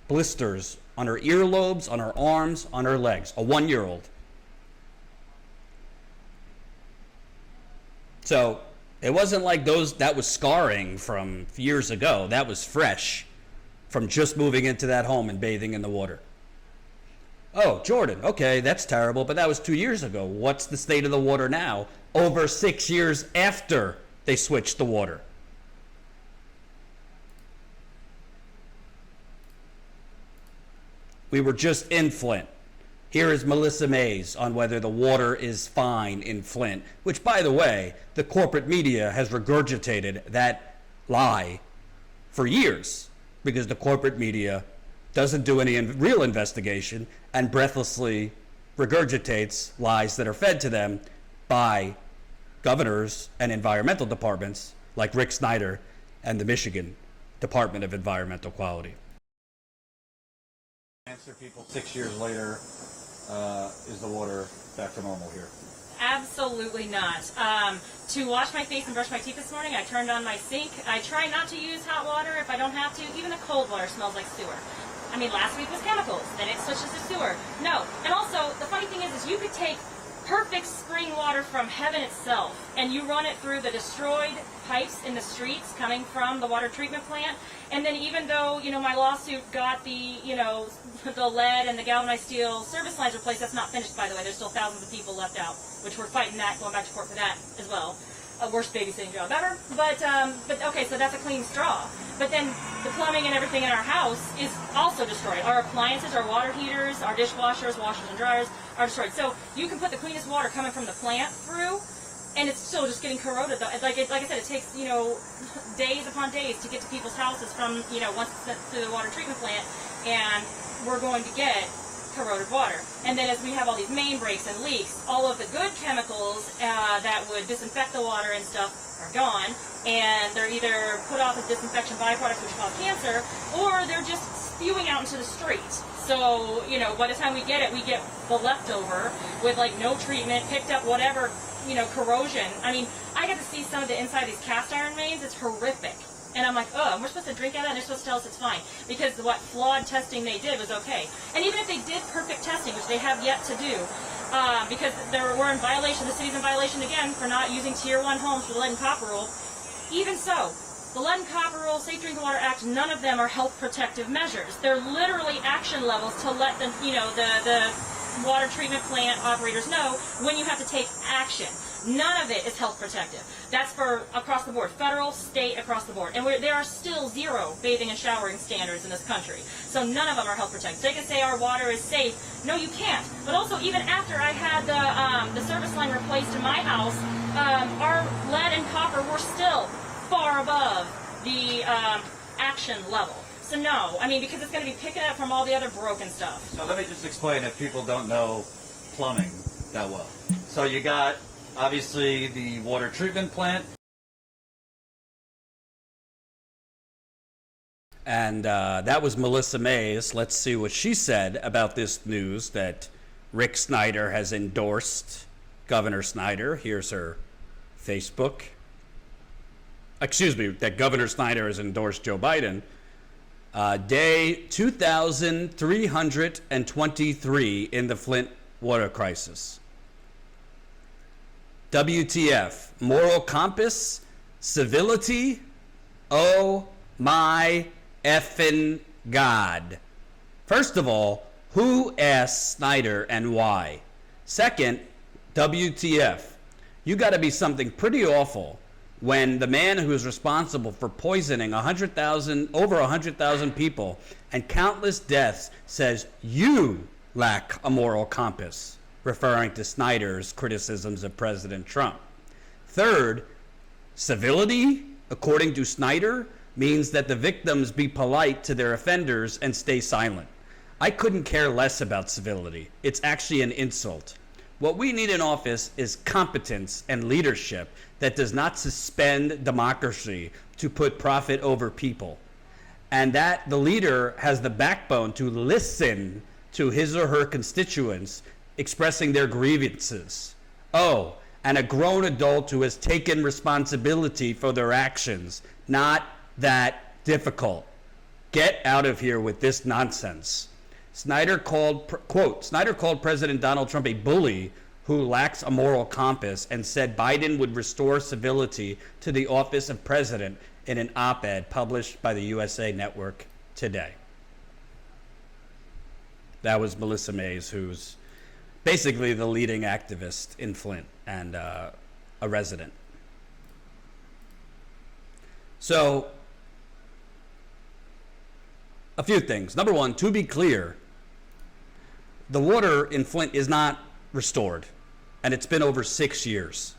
Speaker 15: blisters on her earlobes, on her arms, on her legs. A 1-year-old. So it wasn't like that was scarring from years ago. That was fresh from just moving into that home and bathing in the water. Oh, Jordan, okay, that's terrible, but that was 2 years ago. What's the state of the water now, over 6 years after they switched the water? We were just in Flint. Here is Melissa Mays on whether the water is fine in Flint, which, by the way, the corporate media has regurgitated that lie for years, because the corporate media doesn't do any real investigation and breathlessly regurgitates lies that are fed to them by governors and environmental departments like Rick Snyder and the Michigan Department of Environmental Quality. Answer people 6 years later, is the water back to normal here?
Speaker 9: Absolutely not. To wash my face and brush my teeth this morning, I turned on my sink. I try not to use hot water if I don't have to. Even the cold water smells like sewer. I mean, last week was chemicals, then it switches to sewer. No. And also, the funny thing is you could take perfect spring water from heaven itself, and you run it through the destroyed pipes in the streets coming from the water treatment plant. And then even though, my lawsuit got the, the lead and the galvanized steel service lines replaced, that's not finished, by the way. There's still thousands of people left out, which we're fighting that, going back to court for that as well. worst babysitting job ever. But okay, so that's a clean straw. But then the plumbing and everything in our house is also destroyed. Our appliances, our water heaters, our dishwashers, washers and dryers are destroyed. So you can put the cleanest water coming from the plant through, and it's still just getting corroded. Like I said, it takes, you know, days upon days to get to people's houses from, you know, once it's sent to the water treatment plant, and we're going to get corroded water. And then as we have all these main breaks and leaks, all of the good chemicals that would disinfect the water and stuff are gone, and they're either put off as disinfection byproducts which cause cancer, or they're just spewing out into the street. So, you know, by the time we get it, we get the leftover with like no treatment, picked up whatever, you know, corrosion. I mean, I got to see some of the inside of these cast iron mains. It's horrific. And I'm like, oh, we're supposed to drink out of that, and they're supposed to tell us it's fine. Because what flawed testing they did was okay. And even if they did perfect testing, which they have yet to do, because we're in violation, the city's in violation again for not using Tier 1 homes for the lead and copper rule, even so, the Lead and Copper Rule, Safe Drinking Water Act, none of them are health protective measures. They're literally action levels to let the, you know, the water treatment plant operators know when you have to take action. None of it is health protective. That's for across the board, federal, state, across the board. And there are still 0 bathing and showering standards in this country. So none of them are health protective. They can say our water is safe. No, you can't. But also, even after I had the service line replaced in my house, our lead and copper were still far above the action level. So no, I mean, because it's going to be picking up from all the other broken stuff.
Speaker 11: So let me just explain if people don't know plumbing that well. So you got, obviously, the water treatment plant.
Speaker 15: And that was Melissa Mays. Let's see what she said about this news that Rick Snyder has endorsed Governor Snyder. Here's her Facebook. Excuse me, that Governor Snyder has endorsed Joe Biden. Day 2,323 in the Flint water crisis. WTF, moral compass, civility, oh my effing God. First of all, who asked Snyder and why? Second, WTF, you got to be something pretty awful when the man who is responsible for poisoning over 100,000 people and countless deaths says you lack a moral compass, referring to Snyder's criticisms of President Trump. Third, civility, according to Snyder, means that the victims be polite to their offenders and stay silent. I couldn't care less about civility. It's actually an insult. What we need in office is competence and leadership that does not suspend democracy to put profit over people. And that the leader has the backbone to listen to his or her constituents expressing their grievances. Oh, and a grown adult who has taken responsibility for their actions. Not that difficult. Get out of here with this nonsense. Snyder called President Donald Trump a bully who lacks a moral compass and said Biden would restore civility to the office of president in an op-ed published by the USA Network today. That was Melissa Mays, who's basically the leading activist in Flint and a resident. So, a few things. Number one, to be clear, the water in Flint is not restored, and it's been over 6 years.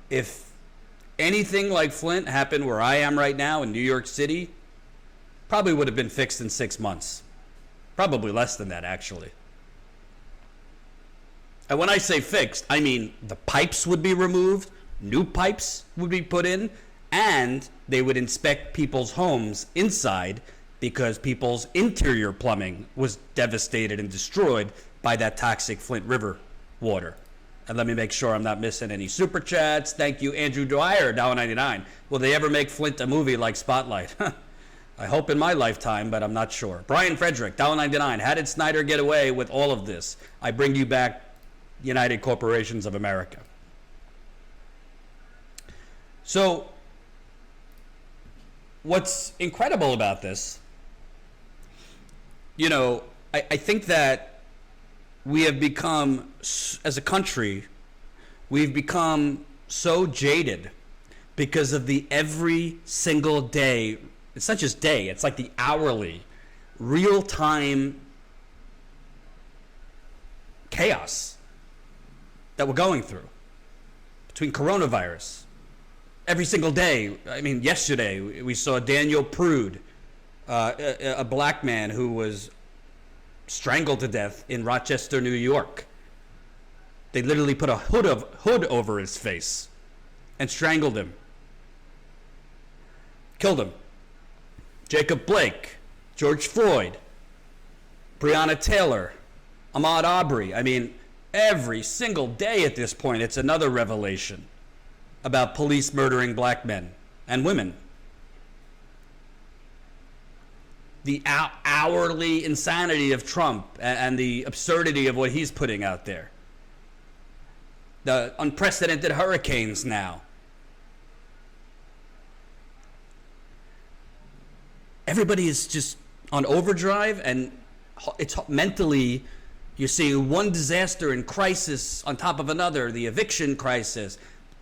Speaker 15: If anything like Flint happened where I am right now in New York City, probably would have been fixed in 6 months. Probably less than that, actually. And when I say fixed, I mean the pipes would be removed, new pipes would be put in, and they would inspect people's homes inside because people's interior plumbing was devastated and destroyed by that toxic Flint River water. And let me make sure I'm not missing any super chats. Thank you, Andrew Dwyer, $1.99. Will they ever make Flint a movie like Spotlight? I hope in my lifetime, but I'm not sure. Brian Frederick, $1.99. How did Snyder get away with all of this? I bring you back United Corporations of America. So, what's incredible about this, you know, I think that we have become, as a country, we've become so jaded because of the every single day, it's not just day, it's like the hourly, real-time chaos that we're going through between coronavirus. Every single day, I mean, yesterday we saw Daniel Prude, a black man who was strangled to death in Rochester, New York. They literally put a hood over his face and strangled him. Killed him. Jacob Blake, George Floyd, Breonna Taylor, Ahmaud Arbery. I mean, every single day at this point, it's another revelation about police murdering black men and women. The hourly insanity of Trump and the absurdity of what he's putting out there. The unprecedented hurricanes now. Everybody is just on overdrive, and it's mentally, you're seeing one disaster and crisis on top of another. The eviction crisis,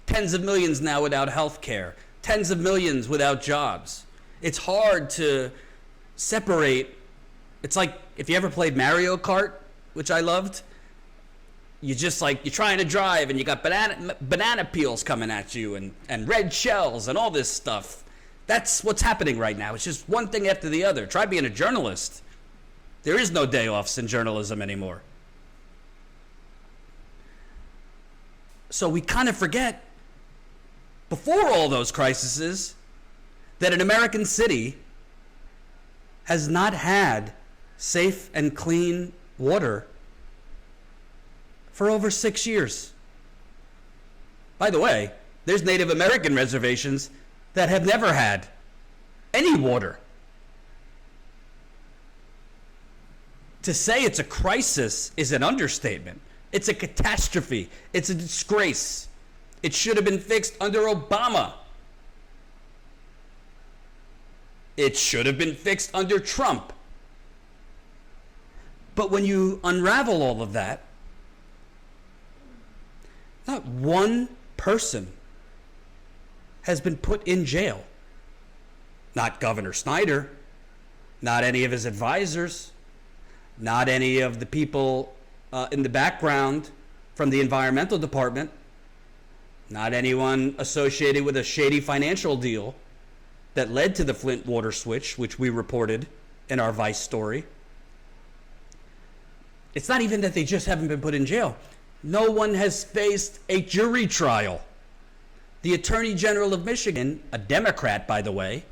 Speaker 15: tens of millions now without health care, tens of millions without jobs. It's hard to separate. It's like if you ever played Mario Kart, which I loved, you just like, you're trying to drive and you got banana peels coming at you and red shells and all this stuff. That's what's happening right now. It's just one thing after the other. Try being a journalist. There is no day offs in journalism anymore. So we kind of forget, before all those crises, that an American city has not had safe and clean water for over 6 years. By the way, there's Native American reservations that have never had any water. To say it's a crisis is an understatement. It's a catastrophe. It's a disgrace. It should have been fixed under Obama. It should have been fixed under Trump. But when you unravel all of that, not one person has been put in jail. Not Governor Snyder, not any of his advisors, not any of the people in the background from the environmental department, not anyone associated with a shady financial deal that led to the Flint water switch, which we reported in our Vice story. It's not even that they just haven't been put in jail. No one has faced a jury trial. The Attorney General of Michigan, a Democrat, by the way,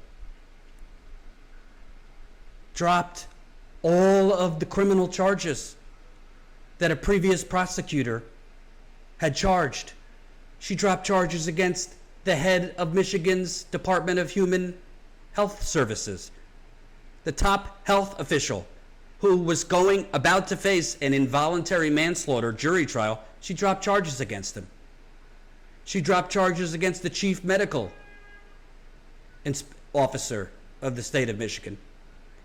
Speaker 15: dropped all of the criminal charges that a previous prosecutor had charged. She dropped charges against the head of Michigan's Department of Human Health Services, the top health official who was about to face an involuntary manslaughter jury trial. She dropped charges against him. She dropped charges against the chief medical officer of the state of Michigan,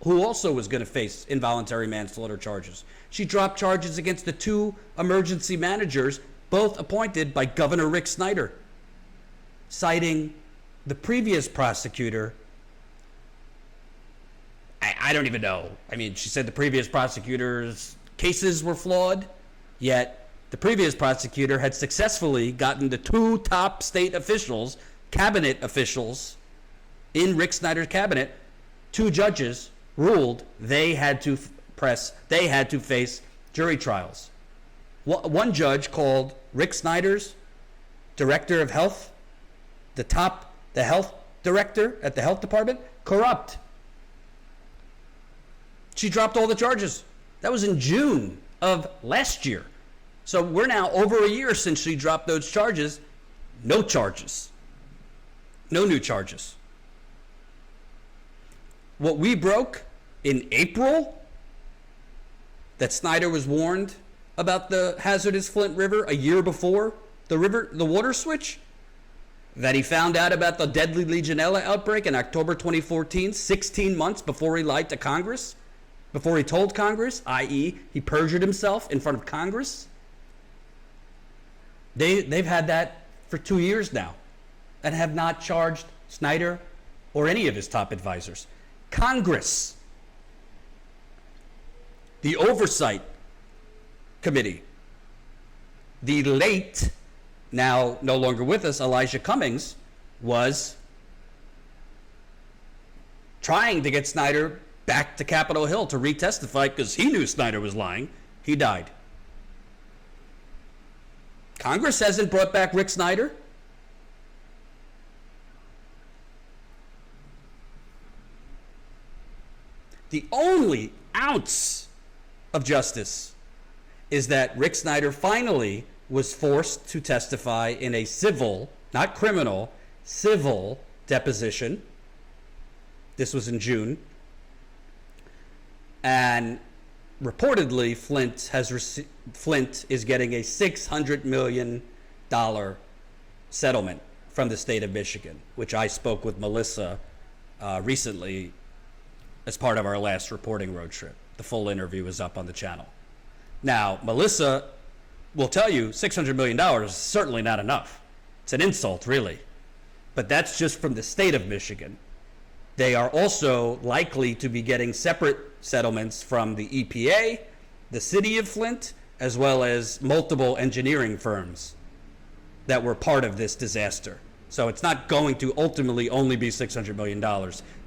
Speaker 15: who also was going to face involuntary manslaughter charges. She dropped charges against the two emergency managers, both appointed by Governor Rick Snyder, citing the previous prosecutor. I don't even know. I mean, she said the previous prosecutor's cases were flawed, yet the previous prosecutor had successfully gotten the two top state officials, cabinet officials in Rick Snyder's cabinet, two judges ruled they had to face jury trials. One judge called Rick Snyder's director of health, the health director at the health department, corrupt. She dropped all the charges. That was in June of last year. So we're now over a year since she dropped those charges. No charges. No new charges. What we broke in April, that Snyder was warned about the hazardous Flint River a year before the water switch, that he found out about the deadly Legionella outbreak in October 2014, 16 months before he lied to Congress, before he told Congress, i.e. he perjured himself in front of Congress. They've had that for 2 years now and have not charged Snyder or any of his top advisors. Congress, the Oversight Committee, the late, now no longer with us, Elijah Cummings, was trying to get Snyder back to Capitol Hill to retestify because he knew Snyder was lying. He died. Congress hasn't brought back Rick Snyder. The only ounce of justice is that Rick Snyder finally was forced to testify in a civil, not criminal, civil deposition. This was in June. And reportedly, Flint is getting a $600 million settlement from the state of Michigan, which I spoke with Melissa recently as part of our last reporting road trip. The full interview is up on the channel. Now, Melissa will tell you $600 million is certainly not enough. It's an insult, really. But that's just from the state of Michigan. They are also likely to be getting separate settlements from the EPA, the city of Flint, as well as multiple engineering firms that were part of this disaster. So it's not going to ultimately only be $600 million.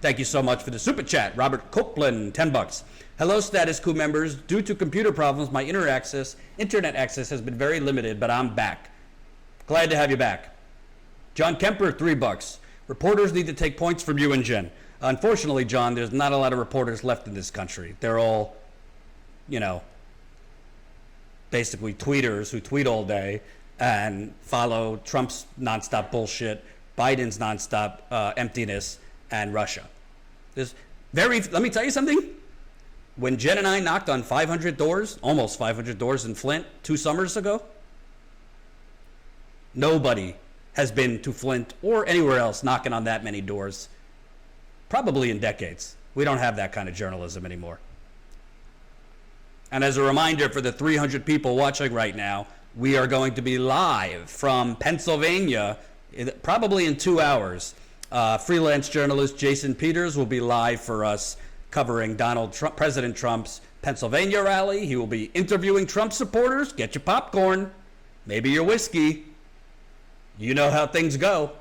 Speaker 15: Thank you so much for the super chat. Robert Copeland, $10. Hello, Status Coup members. Due to computer problems, my internet access has been very limited, but I'm back. Glad to have you back. John Kemper, $3. Reporters need to take points from you and Jen. Unfortunately, John, there's not a lot of reporters left in this country. They're all, basically tweeters who tweet all day and follow Trump's nonstop bullshit, Biden's nonstop emptiness, and Russia. Let me tell you something. When Jen and I knocked on 500 doors, almost 500 doors in Flint 2 summers ago, nobody has been to Flint or anywhere else knocking on that many doors, probably in decades. We don't have that kind of journalism anymore. And as a reminder for the 300 people watching right now, we are going to be live from Pennsylvania, probably in 2 hours. Freelance journalist Jason Peters will be live for us covering President Trump's Pennsylvania rally. He will be interviewing Trump supporters. Get your popcorn, maybe your whiskey. You know how things go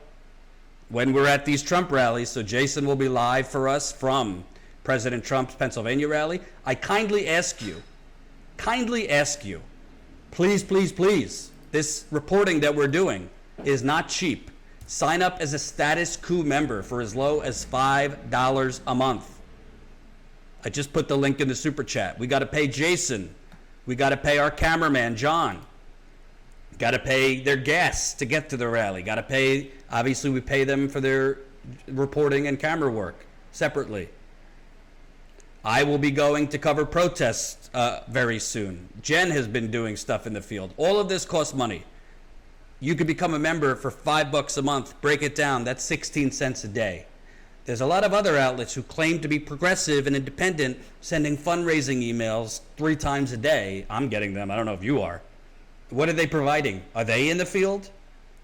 Speaker 15: when we're at these Trump rallies. So Jason will be live for us from President Trump's Pennsylvania rally. I kindly ask you, please, please, please, this reporting that we're doing is not cheap. Sign up as a Status Coup member for as low as $5 a month. I just put the link in the super chat. We got to pay Jason. We got to pay our cameraman, John. Got to pay their gas to get to the rally. Got to pay, obviously we pay them for their reporting and camera work separately. I will be going to cover protests very soon. Jen has been doing stuff in the field. All of this costs money. You could become a member for $5 a month. Break it down. That's 16 cents a day. There's a lot of other outlets who claim to be progressive and independent, sending fundraising emails 3 times a day. I'm getting them. I don't know if you are. What are they providing? Are they in the field?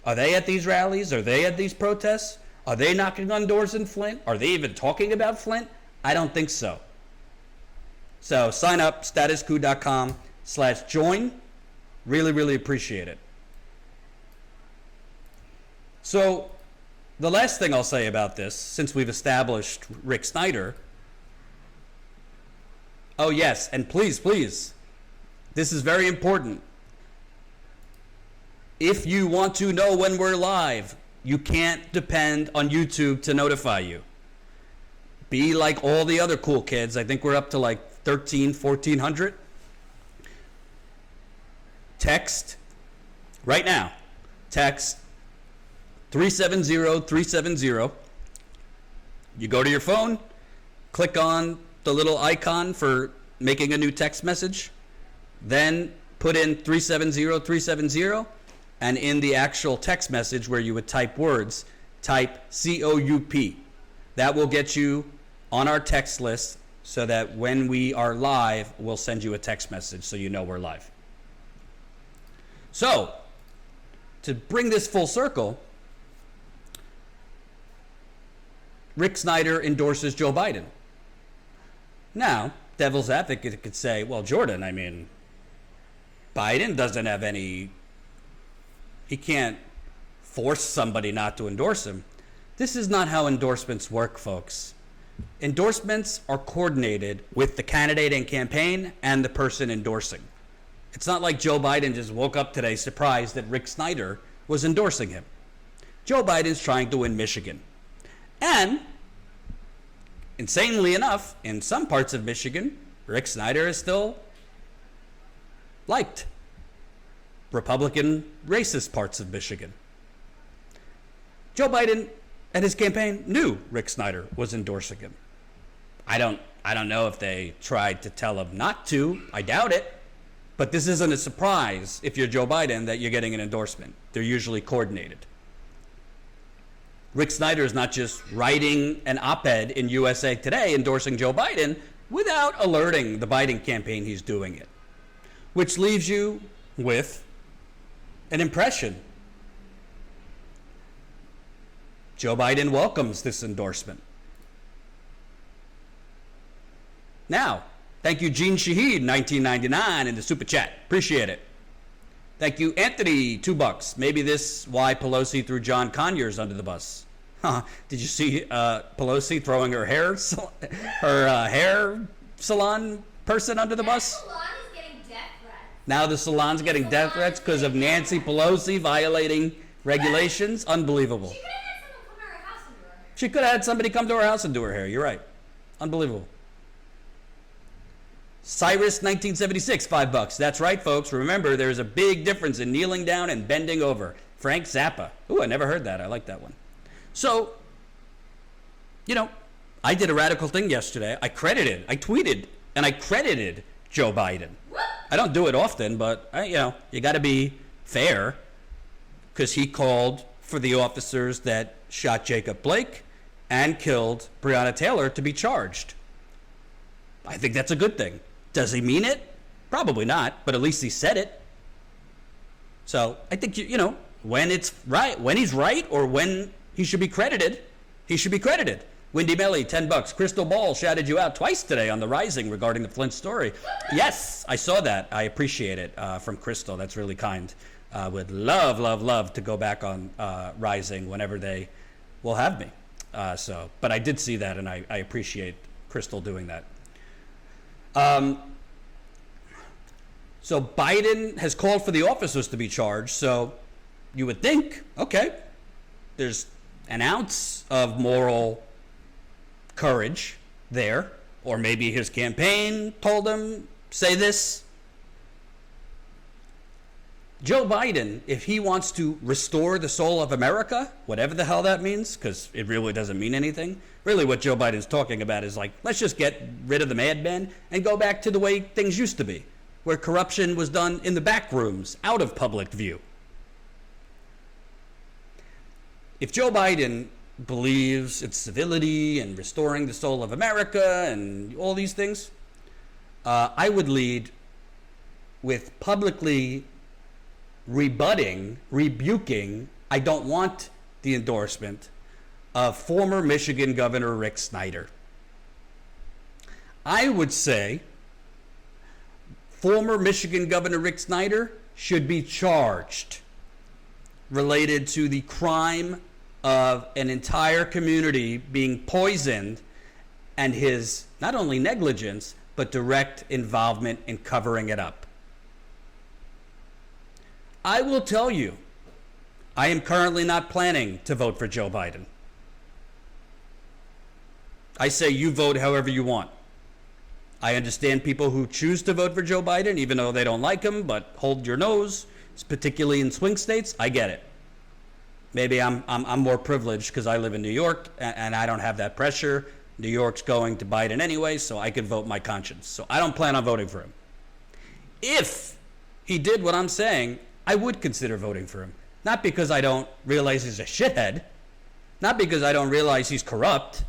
Speaker 15: Are they at these rallies? Are they at these protests? Are they knocking on doors in Flint? Are they even talking about Flint? I don't think so. So sign up, statuscoup.com/join. Really, really appreciate it. So the last thing I'll say about this, since we've established Rick Snyder, oh yes, and please, please, this is very important. If you want to know when we're live, you can't depend on YouTube to notify you. Be like all the other cool kids. I think we're up to like 1,400. Text right now. Text 370-370. You go to your phone, click on the little icon for making a new text message, then put in 370-370, and in the actual text message where you would type words, type COUP. That will get you on our text list so that when we are live, we'll send you a text message so you know we're live. So, to bring this full circle, Rick Snyder endorses Joe Biden. Now, devil's advocate could say, well, Jordan, I mean, Biden doesn't have any, he can't force somebody not to endorse him. This is not how endorsements work, folks. Endorsements are coordinated with the candidate and campaign and the person endorsing. It's not like Joe Biden just woke up today surprised that Rick Snyder was endorsing him. Joe Biden's trying to win Michigan. And, insanely enough, in some parts of Michigan, Rick Snyder is still liked. Republican, racist parts of Michigan. Joe Biden and his campaign knew Rick Snyder was endorsing him. I don't know if they tried to tell him not to. I doubt it. But this isn't a surprise if you're Joe Biden that you're getting an endorsement. They're usually coordinated. Rick Snyder is not just writing an op-ed in USA Today endorsing Joe Biden without alerting the Biden campaign he's doing it. Which leaves you with an impression. Joe Biden welcomes this endorsement. Now, thank you, Gene Shahid, 1999 in the super chat. Appreciate it. Thank you, Anthony, $2. Maybe this why Pelosi threw John Conyers under the bus. Huh. Did you see Pelosi throwing her hair salon person under the bus? Now the salon's getting death threats because of Nancy Pelosi violating regulations. Unbelievable. She could have had somebody come to her house and do her hair. You're right. Unbelievable. Cyrus, 1976, $5. That's right, folks. Remember, there's a big difference in kneeling down and bending over. Frank Zappa. Ooh, I never heard that. I like that one. So, I did a radical thing yesterday. I tweeted, and I credited Joe Biden. I don't do it often, but, you got to be fair because he called for the officers that shot Jacob Blake and killed Breonna Taylor to be charged. I think that's a good thing. Does he mean it? Probably not, but at least he said it. So I think, when it's right, when he's right or when he should be credited, he should be credited. Windy Melly, $10. Crystal Ball shouted you out twice today on The Rising regarding the Flint story. Yes, I saw that. I appreciate it from Crystal. That's really kind. Would love to go back on Rising whenever they will have me. But I did see that, and I appreciate Crystal doing that. So Biden has called for the officers to be charged. So you would think, okay, there's an ounce of moral courage there, or maybe his campaign told him, say this. Joe Biden, if he wants to restore the soul of America, whatever the hell that means, because it really doesn't mean anything, really what Joe Biden's talking about is like, let's just get rid of the madmen and go back to the way things used to be, where corruption was done in the back rooms, out of public view. If Joe Biden believes in civility and restoring the soul of America and all these things, I would lead with publicly rebuking, I don't want the endorsement of former Michigan Governor Rick Snyder. I would say former Michigan Governor Rick Snyder should be charged related to the crime of an entire community being poisoned and his not only negligence, but direct involvement in covering it up. I will tell you, I am currently not planning to vote for Joe Biden. I say you vote however you want. I understand people who choose to vote for Joe Biden, even though they don't like him, but hold your nose, particularly in swing states. I get it. Maybe I'm more privileged because I live in New York and I don't have that pressure. New York's going to Biden anyway, so I could vote my conscience. So I don't plan on voting for him. If he did what I'm saying, I would consider voting for him. Not because I don't realize he's a shithead. Not because I don't realize he's corrupt.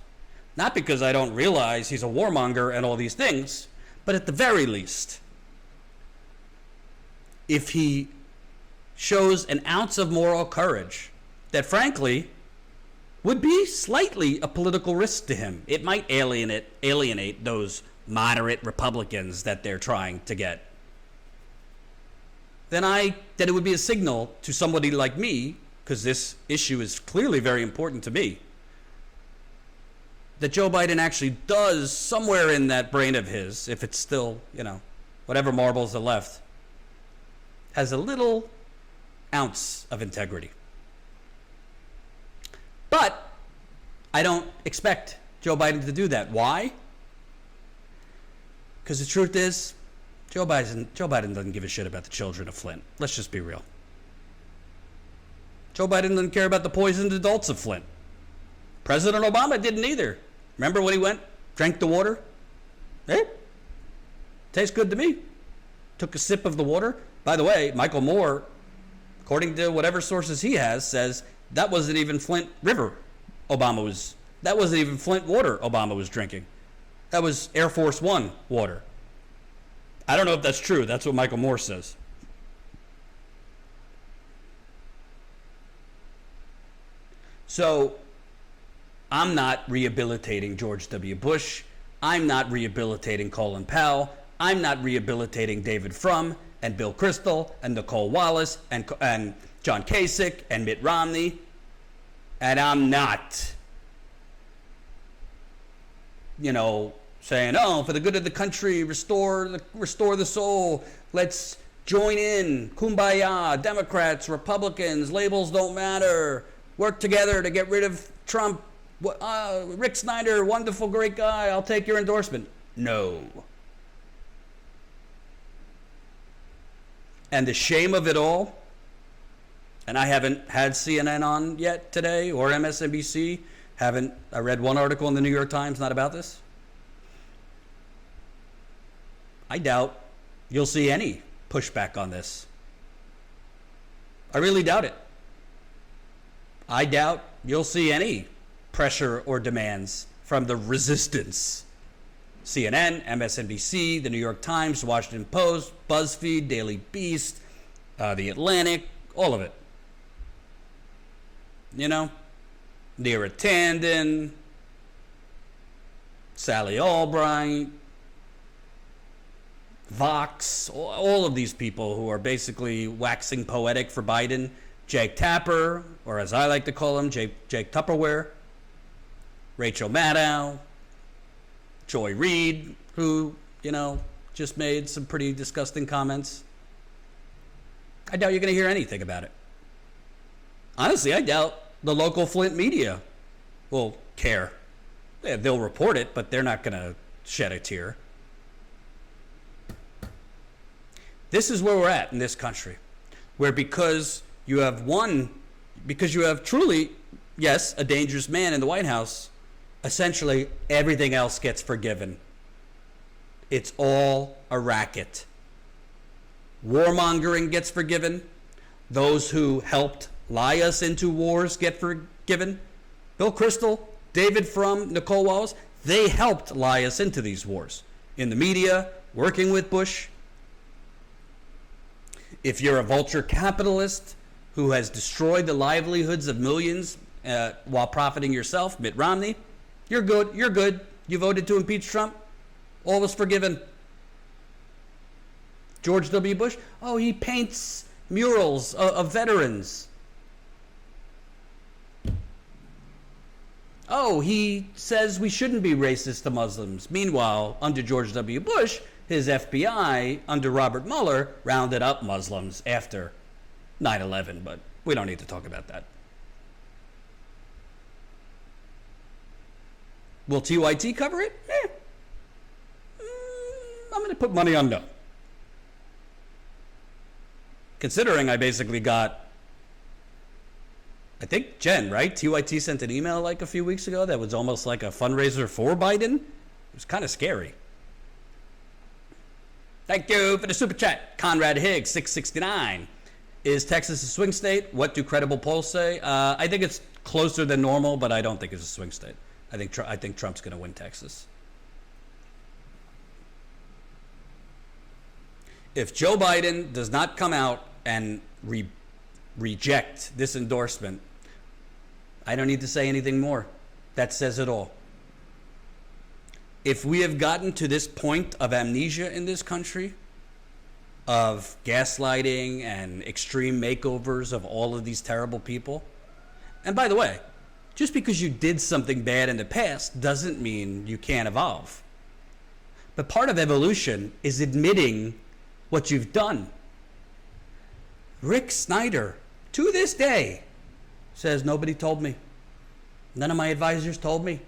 Speaker 15: Not because I don't realize he's a warmonger and all these things. But at the very least, if he shows an ounce of moral courage that, frankly, would be slightly a political risk to him. It might alienate those moderate Republicans that they're trying to get. Then it would be a signal to somebody like me, because this issue is clearly very important to me, that Joe Biden actually does, somewhere in that brain of his, if it's still, whatever marbles are left, has a little ounce of integrity. But I don't expect Joe Biden to do that. Why? Because the truth is, Joe Biden doesn't give a shit about the children of Flint. Let's just be real. Joe Biden doesn't care about the poisoned adults of Flint. President Obama didn't either. Remember when he went, drank the water? Tastes good to me. Took a sip of the water. By the way, Michael Moore, according to whatever sources he has, says that wasn't even Flint River that wasn't even Flint water Obama was drinking. That was Air Force One water. I don't know if that's true. That's what Michael Moore says. So, I'm not rehabilitating George W. Bush. I'm not rehabilitating Colin Powell. I'm not rehabilitating David Frum and Bill Kristol and Nicole Wallace and John Kasich and Mitt Romney. And I'm not, saying, for the good of the country, restore the soul. Let's join in. Kumbaya, Democrats, Republicans, labels don't matter. Work together to get rid of Trump. Rick Snyder, wonderful, great guy. I'll take your endorsement. No. And the shame of it all, and I haven't had CNN on yet today or MSNBC. I read one article in the New York Times not about this. I doubt you'll see any pushback on this. I really doubt it. I doubt you'll see any pressure or demands from the resistance. CNN, MSNBC, the New York Times, Washington Post, BuzzFeed, Daily Beast, The Atlantic, all of it. Neera Tanden, Sally Albright, Vox, all of these people who are basically waxing poetic for Biden. Jake Tapper, or as I like to call him, Jake Tupperware, Rachel Maddow, Joy Reid, who, just made some pretty disgusting comments. I doubt you're going to hear anything about it. Honestly, I doubt the local Flint media will care. Yeah, they'll report it, but they're not going to shed a tear. This is where we're at in this country, where because you have truly, yes, a dangerous man in the White House, essentially everything else gets forgiven. It's all a racket. Warmongering gets forgiven. Those who helped lie us into wars get forgiven. Bill Kristol, David Frum, Nicole Wallace, they helped lie us into these wars. In the media, working with Bush. If you're a vulture capitalist who has destroyed the livelihoods of millions while profiting yourself, Mitt Romney, you're good. You voted to impeach Trump. All was forgiven. George W. Bush, he paints murals of veterans. He says we shouldn't be racist to Muslims. Meanwhile, under George W. Bush, his FBI, under Robert Mueller, rounded up Muslims after 9/11, but we don't need to talk about that. Will TYT cover it? I'm going to put money on no. Considering I basically got, I think Jen, right? TYT sent an email like a few weeks ago that was almost like a fundraiser for Biden. It was kind of scary. Thank you for the super chat. Conrad Higgs, 669. Is Texas a swing state? What do credible polls say? I think it's closer than normal, but I don't think it's a swing state. I think Trump's going to win Texas. If Joe Biden does not come out and reject this endorsement, I don't need to say anything more. That says it all. If we have gotten to this point of amnesia in this country, of gaslighting and extreme makeovers of all of these terrible people, and by the way, just because you did something bad in the past doesn't mean you can't evolve. But part of evolution is admitting what you've done. Rick Snyder, to this day, says, nobody told me. None of my advisors told me.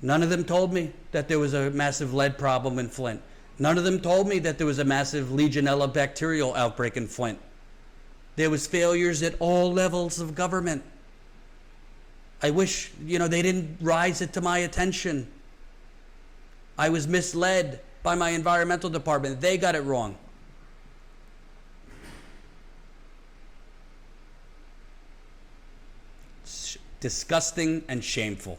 Speaker 15: None of them told me that there was a massive lead problem in Flint. None of them told me that there was a massive Legionella bacterial outbreak in Flint. There was failures at all levels of government. I wish, they didn't rise it to my attention. I was misled by my environmental department. They got it wrong. It's disgusting and shameful.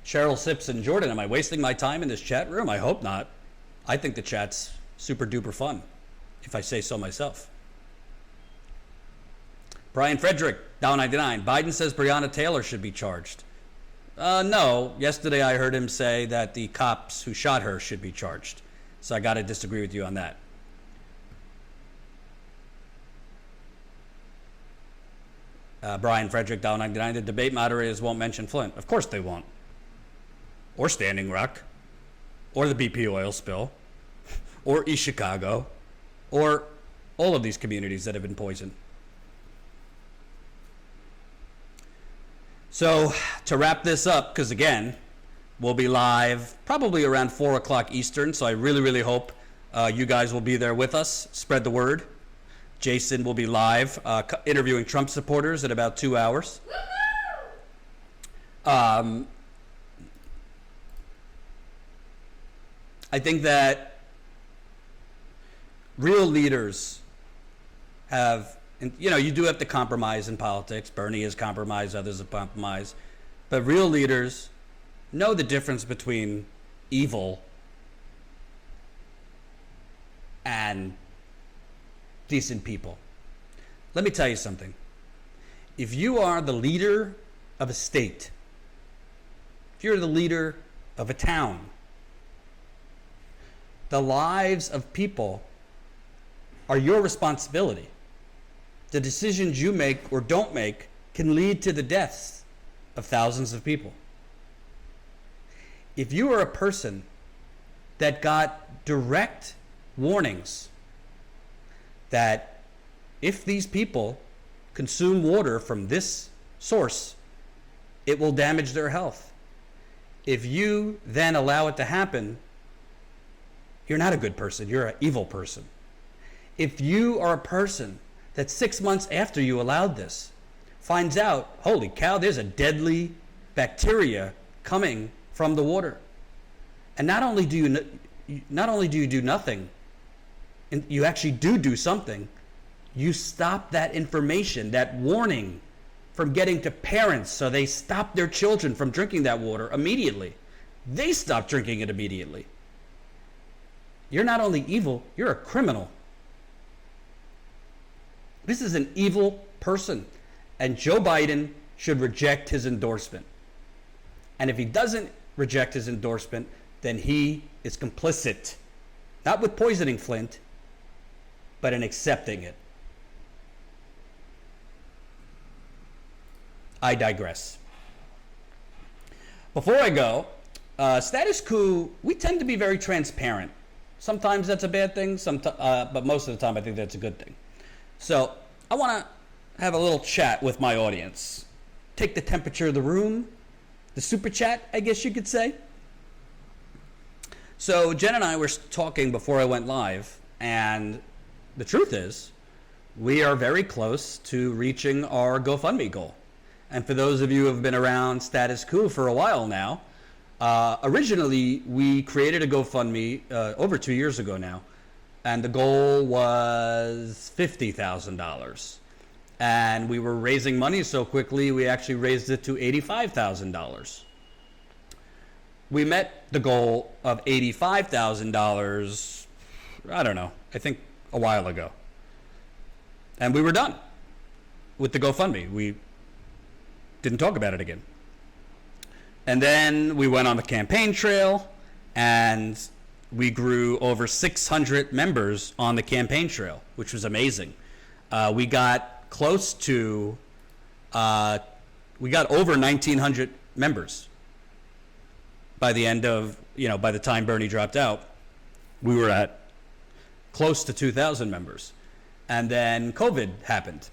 Speaker 15: Cheryl Simpson, Jordan, am I wasting my time in this chat room? I hope not. I think the chat's super duper fun, if I say so myself. Brian Frederick, down 99. Biden says Breonna Taylor should be charged. No. Yesterday I heard him say that the cops who shot her should be charged. So I got to disagree with you on that. Brian Frederick, down 99. The debate moderators won't mention Flint. Of course they won't. Or Standing Rock. Or the BP oil spill. Or East Chicago. Or all of these communities that have been poisoned. So, to wrap this up, because again, we'll be live probably around 4 o'clock Eastern, so I really, really hope you guys will be there with us. Spread the word. Jason will be live interviewing Trump supporters in about 2 hours. I think that real leaders have, you do have to compromise in politics. Bernie has compromised, others have compromised. But real leaders know the difference between evil and decent people. Let me tell you something. If you are the leader of a state, if you're the leader of a town, the lives of people are your responsibility. The decisions you make or don't make can lead to the deaths of thousands of people. If you are a person that got direct warnings that if these people consume water from this source, it will damage their health. If you then allow it to happen, you're not a good person, you're an evil person. If you are a person that 6 months after you allowed this finds out, holy cow, there's a deadly bacteria coming from the water, and not only do you do nothing, and you actually do something, you stop that information, that warning, from getting to parents, so they stop their children from drinking that water immediately. They stop drinking it immediately. You're not only evil, you're a criminal. This is an evil person, and Joe Biden should reject his endorsement. And if he doesn't reject his endorsement, then he is complicit, not with poisoning Flint, but in accepting it. I digress. Before I go, Status Coup, we tend to be very transparent. Sometimes that's a bad thing, but most of the time I think that's a good thing. So I want to have a little chat with my audience. Take the temperature of the room, the super chat, I guess you could say. So Jen and I were talking before I went live, and the truth is, we are very close to reaching our Gofundme goal. And for those of you who have been around Status Coup for a while now, originally we created a GoFundMe over 2 years ago now, and the goal was $50,000. And we were raising money so quickly, we actually raised it to $85,000. We met the goal of $85,000, I don't know, I think a while ago. And we were done with the GoFundMe. We didn't talk about it again. And then we went on the campaign trail, and we grew over 600 members on the campaign trail, which was amazing. We got close to, we got over 1,900 members by the end of, by the time Bernie dropped out. We were at close to 2,000 members. And then COVID happened.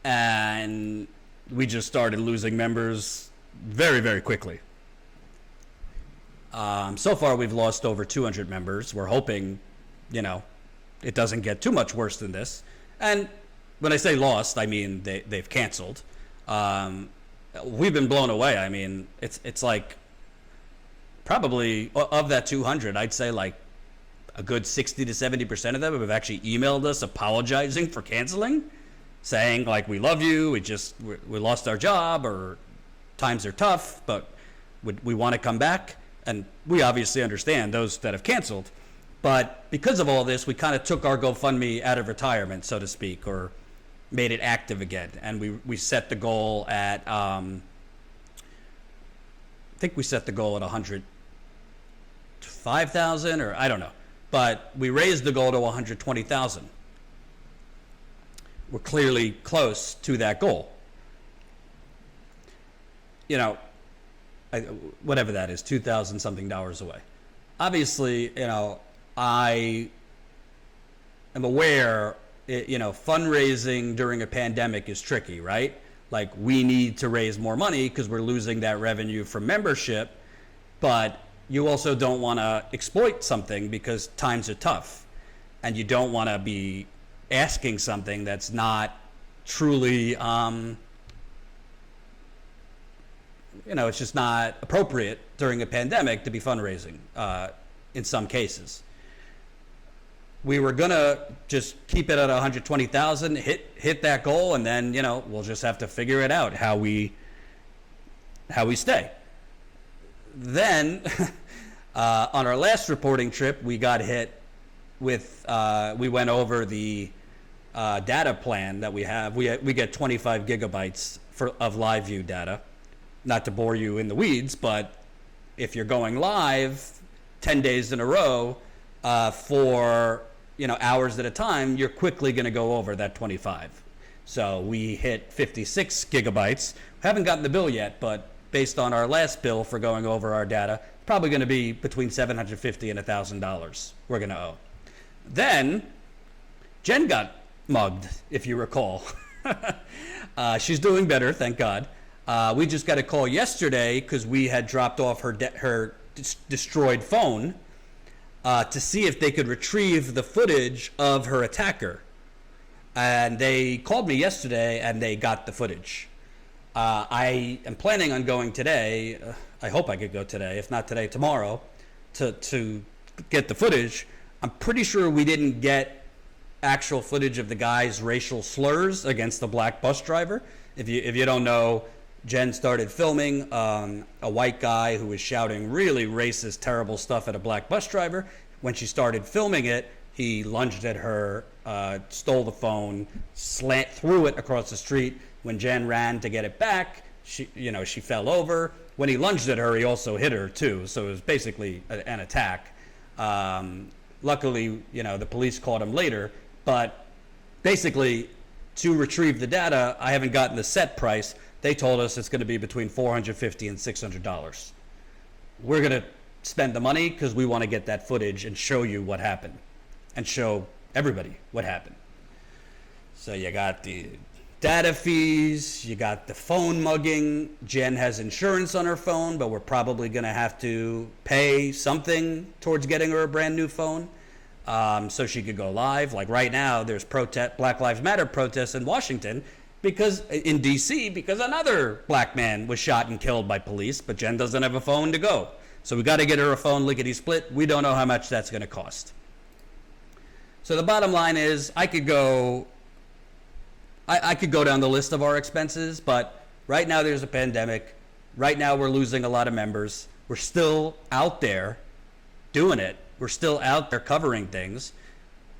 Speaker 15: And we just started losing members very, very quickly. So far, we've lost over 200 members. We're hoping, it doesn't get too much worse than this. And when I say lost, I mean they've canceled. We've been blown away. I mean, it's like probably of that 200, I'd say like a good 60 to 70% of them have actually emailed us apologizing for canceling, saying like, we love you, we lost our job, or times are tough, but we want to come back. And we obviously understand those that have canceled. But because of all this, we kind of took our GoFundMe out of retirement, so to speak, or made it active again. And we set the goal at, I think we set the goal at 105,000, or I don't know. But we raised the goal to 120,000. We're clearly close to that goal. Whatever that is, $2,000 something away. Obviously, I am aware, fundraising during a pandemic is tricky, right? Like, we need to raise more money because we're losing that revenue from membership, but you also don't want to exploit something because times are tough, and you don't want to be asking something that's not truly, it's just not appropriate during a pandemic to be fundraising in some cases. We were gonna just keep it at 120,000, hit that goal, and then we'll just have to figure it out how we stay. Then on our last reporting trip, we got hit with we went over the data plan that we have. We get 25 gigabytes of live view data. Not to bore you in the weeds, but if you're going live 10 days in a row for hours at a time, you're quickly going to go over that 25. So we hit 56 gigabytes. We haven't gotten the bill yet, but based on our last bill for going over our data, probably going to be between $750 and $1,000 we're going to owe. Then Jen got mugged, if you recall. She's doing better, thank God. We just got a call yesterday because we had dropped off her destroyed phone to see if they could retrieve the footage of her attacker. And they called me yesterday and they got the footage. I am planning on going today. I hope I could go today, if not today, tomorrow, to get the footage. I'm pretty sure we didn't get actual footage of the guy's racial slurs against the black bus driver. If you don't know, Jen started filming a white guy who was shouting really racist, terrible stuff at a black bus driver. When she started filming it, he lunged at her, stole the phone, threw it across the street. When Jen ran to get it back, she fell over. When he lunged at her, he also hit her too. So it was basically an attack. Luckily, the police caught him later. But basically, to retrieve the data, I haven't gotten the set price. They told us it's going to be between $450 and $600. We're going to spend the money because we want to get that footage and show you what happened and show everybody what happened. So you got the data fees, you got the phone mugging. Jen has insurance on her phone, but we're probably going to have to pay something towards getting her a brand new phone so she could go live. Like right now, there's Black Lives Matter protests in Washington in D.C. because another black man was shot and killed by police, but Jen doesn't have a phone to go. So we got to get her a phone lickety-split. We don't know how much that's going to cost. So the bottom line is I could go down the list of our expenses, but right now there's a pandemic. Right now we're losing a lot of members. We're still out there doing it. We're still out there covering things.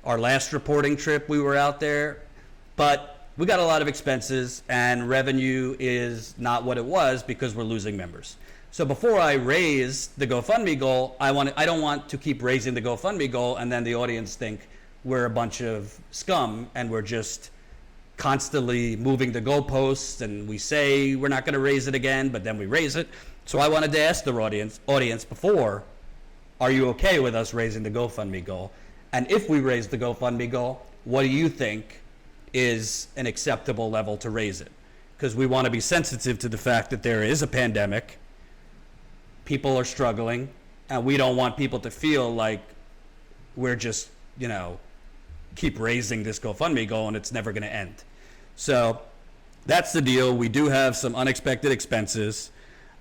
Speaker 15: Our last reporting trip, we were out there, but we got a lot of expenses, and revenue is not what it was because we're losing members. So before I raise the GoFundMe goal, I don't want to keep raising the GoFundMe goal and then the audience think we're a bunch of scum and we're just constantly moving the goalposts, and we say we're not going to raise it again, but then we raise it. So I wanted to ask the audience before, are you okay with us raising the GoFundMe goal? And if we raise the GoFundMe goal, what do you think is an acceptable level to raise it? Because we want to be sensitive to the fact that there is a pandemic, people are struggling, and we don't want people to feel like we're just, keep raising this GoFundMe goal and it's never going to end. So that's the deal. We do have some unexpected expenses.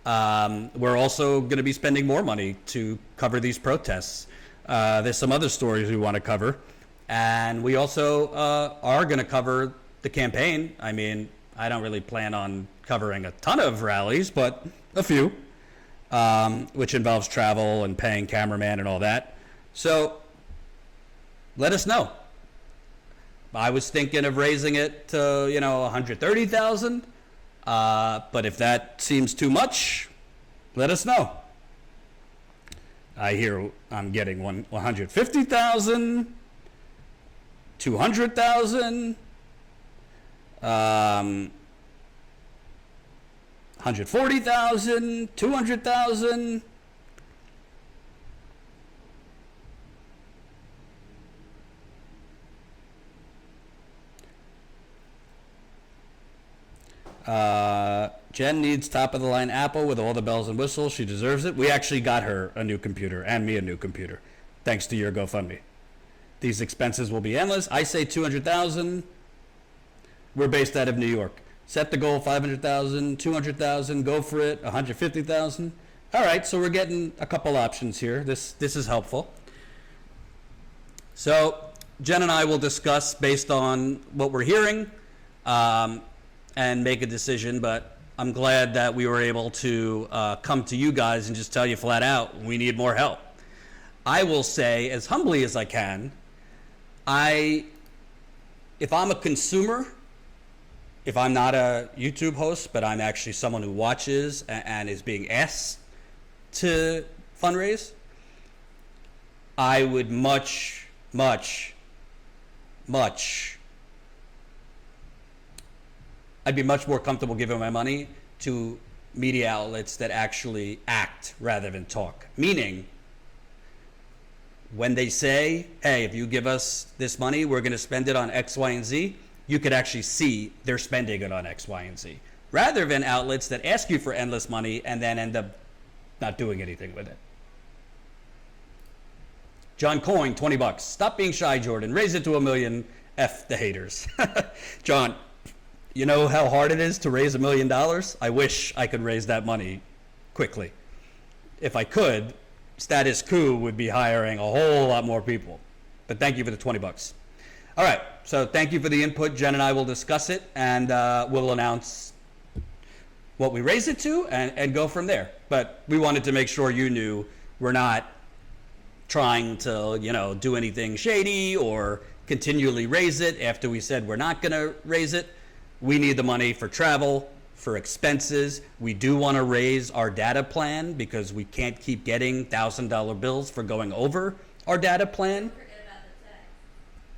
Speaker 15: We're also going to be spending more money to cover these protests. There's some other stories we want to cover. And we also are going to cover the campaign. I mean, I don't really plan on covering a ton of rallies, but a few, which involves travel and paying cameraman and all that. So let us know. I was thinking of raising it to, $130,000. But if that seems too much, let us know. I hear I'm getting $150,000, $200,000, $140,000, $200,000. Jen needs top-of-the-line Apple with all the bells and whistles. She deserves it. We actually got her a new computer and me a new computer, thanks to your GoFundMe. These expenses will be endless. I say $200,000. We're based out of New York. Set the goal, $500,000, $200,000. Go for it. $150,000. All right, so we're getting a couple options here. This is helpful. So Jen and I will discuss based on what we're hearing. And make a decision, but I'm glad that we were able to come to you guys and just tell you flat out, we need more help. I will say, as humbly as I can, if I'm a consumer, if I'm not a YouTube host, but I'm actually someone who watches and is being asked to fundraise, I would much I'd be much more comfortable giving my money to media outlets that actually act rather than talk. Meaning, when they say, hey, if you give us this money, we're going to spend it on X, Y, and Z, you could actually see they're spending it on X, Y, and Z. Rather than outlets that ask you for endless money and then end up not doing anything with it. John Coyne, $20. Stop being shy, Jordan. Raise it to $1 million. F the haters. John, you know how hard it is to raise $1 million? I wish I could raise that money quickly. If I could, Status Coup would be hiring a whole lot more people. But thank you for the $20. All right, so thank you for the input. Jen and I will discuss it, and we'll announce what we raise it to and go from there. But we wanted to make sure you knew we're not trying to, do anything shady or continually raise it after we said we're not going to raise it. We need the money for travel, for expenses. We do want to raise our data plan because we can't keep getting $1,000 bills for going over our data plan.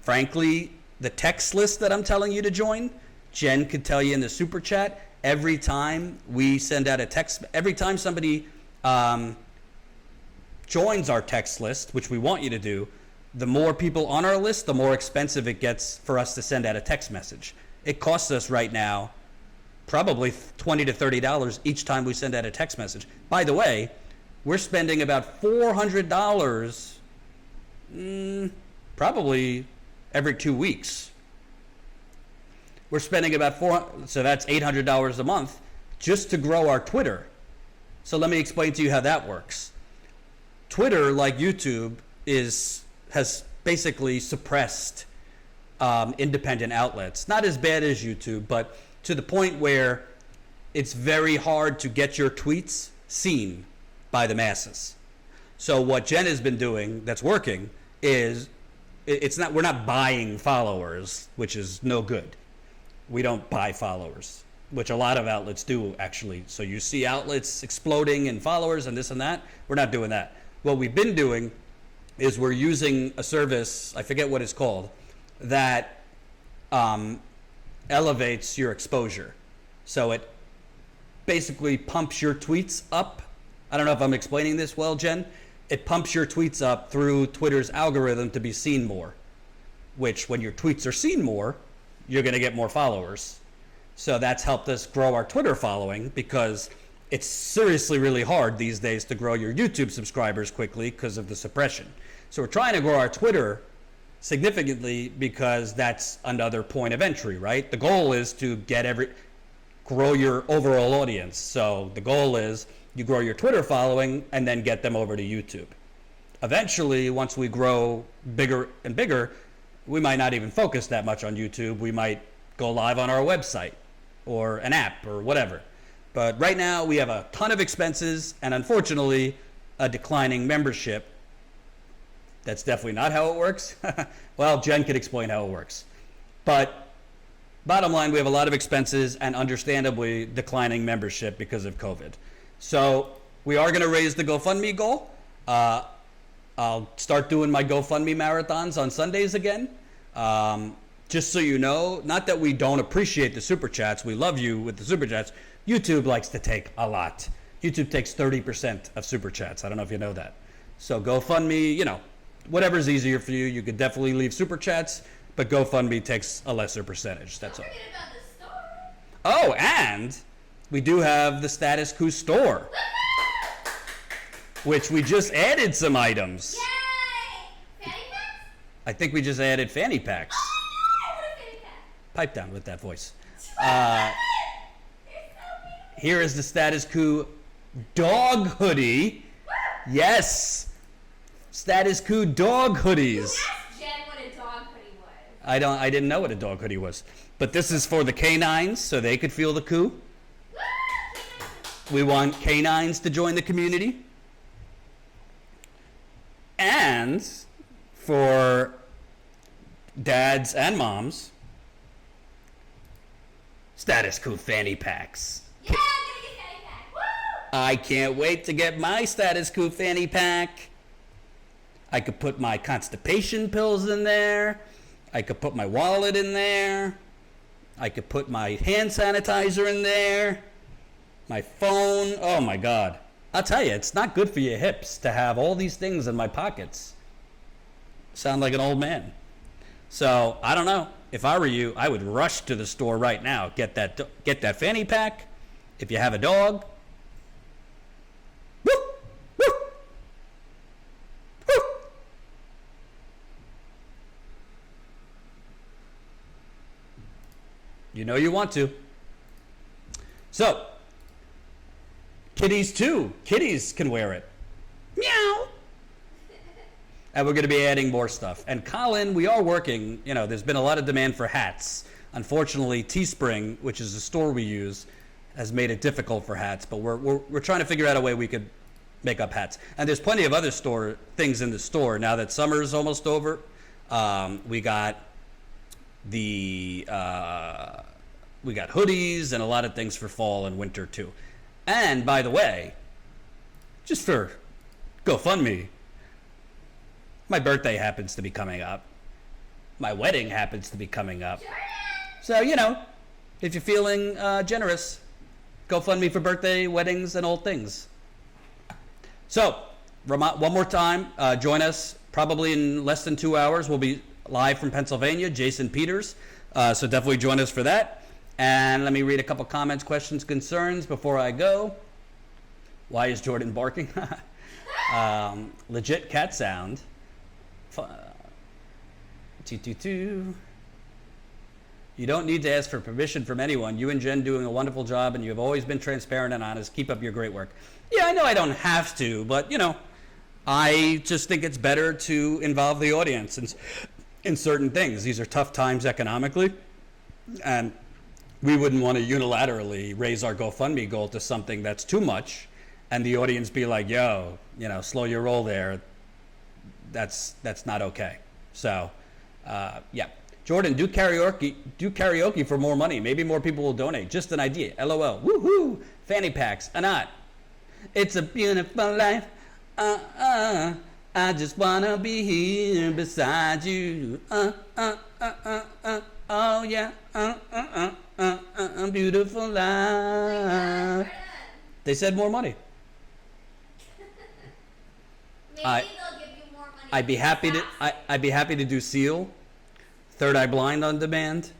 Speaker 15: Frankly, the text list that I'm telling you to join, Jen could tell you in the super chat, every time we send out a text, every time somebody joins our text list, which we want you to do, the more people on our list, the more expensive it gets for us to send out a text message. It costs us right now probably $20 to $30 each time we send out a text message. By the way, we're spending about $400 probably every 2 weeks. We're spending about so that's $800 a month just to grow our Twitter. So let me explain to you how that works. Twitter, like YouTube, has basically suppressed independent outlets. Not as bad as YouTube, but to the point where it's very hard to get your tweets seen by the masses. So what Jen has been doing that's working is it's not, we're not buying followers, which is no good. We don't buy followers, which a lot of outlets do, actually. So you see outlets exploding in followers and this and that. We're not doing that. What we've been doing is we're using a service, I forget what it's called, that elevates your exposure. So it basically pumps your tweets up. I don't know if I'm explaining this well, Jen. It pumps your tweets up through Twitter's algorithm to be seen more, which when your tweets are seen more, you're going to get more followers. So that's helped us grow our Twitter following, because it's seriously really hard these days to grow your YouTube subscribers quickly because of the suppression. So we're trying to grow our Twitter significantly because that's another point of entry, right? The goal is to grow your overall audience. So the goal is you grow your Twitter following and then get them over to YouTube. Eventually, once we grow bigger and bigger, we might not even focus that much on YouTube. We might go live on our website or an app or whatever. But right now we have a ton of expenses and unfortunately a declining membership. That's definitely not how it works. Well, Jen could explain how it works. But bottom line, we have a lot of expenses and understandably declining membership because of COVID. So we are going to raise the GoFundMe goal. I'll start doing my GoFundMe marathons on Sundays again. Just so you know, not that we don't appreciate the super chats. We love you with the super chats. YouTube likes to take a lot. YouTube takes 30% of super chats. I don't know if you know that. So GoFundMe, you know, whatever's easier for you. You could definitely leave super chats, but GoFundMe takes a lesser percentage. That's all. Oh, and we do have the Status Coup store, which we just added some items.
Speaker 23: Yay! Fanny packs?
Speaker 15: I think we just added fanny packs. Pipe down with that voice. Here is the Status Coup dog hoodie. Yes! Status Coup dog hoodies.
Speaker 23: Ask Jen what a dog hoodie was.
Speaker 15: I didn't know what a dog hoodie was. But this is for the canines so they could feel the coup. We want canines to join the community. And for dads and moms, Status Coup fanny packs.
Speaker 23: Yeah, I'm gonna get fanny pack. Woo!
Speaker 15: I can't wait to get my Status Coup fanny pack. I could put my constipation pills in there. I could put my wallet in there. I could put my hand sanitizer in there. My phone. Oh my God. I'll tell you, it's not good for your hips to have all these things in my pockets. Sound like an old man. So I don't know. If I were you, I would rush to the store right now. Get that fanny pack. If you have a dog. Woo! Woo! Woo! You know you want to. So, kitties too. Kitties can wear it. Meow. And we're going to be adding more stuff. And Colin, we are working, you know, there's been a lot of demand for hats. Unfortunately, Teespring, which is a store we use, has made it difficult for hats, but we're trying to figure out a way we could make up hats. And there's plenty of other things in the store now that summer's almost over. We got hoodies and a lot of things for fall and winter too. And by the way, just for GoFundMe, my birthday happens to be coming up. My wedding happens to be coming up. So, you know, if you're feeling generous, GoFundMe for birthday, weddings, and old things. So, one more time, join us probably in less than 2 hours. We'll be live from Pennsylvania, Jason Peters. So definitely join us for that. And let me read a couple comments, questions, concerns before I go. Why is Jordan barking? Legit cat sound. 222. You don't need to ask for permission from anyone. You and Jen doing a wonderful job, and you have always been transparent and honest. Keep up your great work. Yeah, I know I don't have to, but, you know, I just think it's better to involve the audience in certain things. These are tough times economically, and we wouldn't want to unilaterally raise our GoFundMe goal to something that's too much, and the audience be like, yo, you know, slow your roll there. That's not okay. So, yeah. Jordan, do karaoke for more money. Maybe more people will donate. Just an idea. LOL. Woohoo! Fanny packs. Anat. It's a beautiful life. I just wanna be here beside you. Oh yeah. Beautiful life. They said more money.
Speaker 23: Maybe they'll give you more money.
Speaker 15: I'd be happy to do Seal, Third Eye Blind on demand.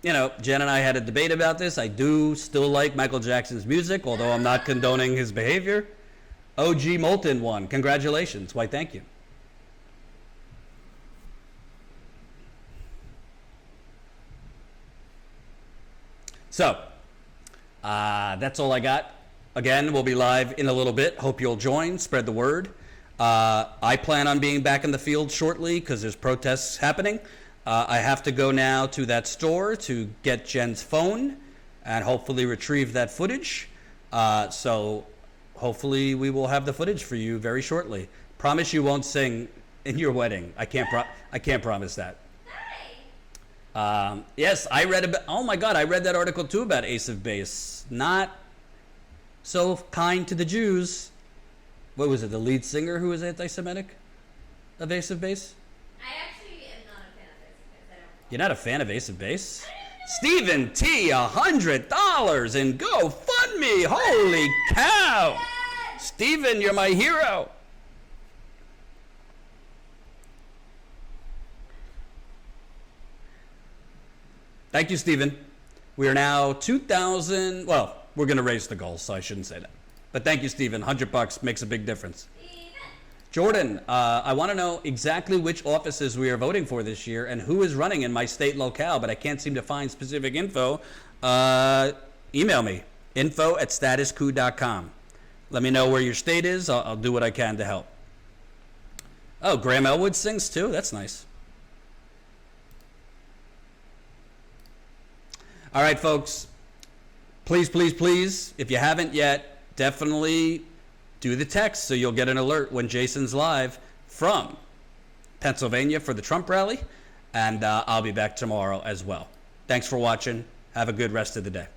Speaker 15: You know, Jen and I had a debate about this. I do still like Michael Jackson's music, although I'm not condoning his behavior. OG Molten won. Congratulations. Why, thank you. So, that's all I got. Again, we'll be live in a little bit. Hope you'll join. Spread the word. I plan on being back in the field shortly because there's protests happening. I have to go now to that store to get Jen's phone and hopefully retrieve that footage. So hopefully we will have the footage for you very shortly. Promise you won't sing in your wedding. I can't promise that. Yes, I read about. Oh my God, I read that article too about Ace of Base. Not so kind to the Jews. What was it? The lead singer who was anti-Semitic of Ace of Base?
Speaker 23: I actually am not a fan of Ace of Base.
Speaker 15: You're not a fan of Ace of Base? Stephen T, $100 in GoFundMe. Holy cow! Stephen, you're my hero. Thank you, Stephen. We are now 2,000. Well, we're going to raise the goal, so I shouldn't say that. But thank you, Stephen. $100 makes a big difference. Jordan, I want to know exactly which offices we are voting for this year and who is running in my state locale, but I can't seem to find specific info. Email me, info@statuscoup.com. Let me know where your state is. I'll do what I can to help. Oh, Graham Elwood sings too? That's nice. All right, folks. Please, please, please, if you haven't yet, definitely do the text so you'll get an alert when Jason's live from Pennsylvania for the Trump rally. And I'll be back tomorrow as well. Thanks for watching. Have a good rest of the day.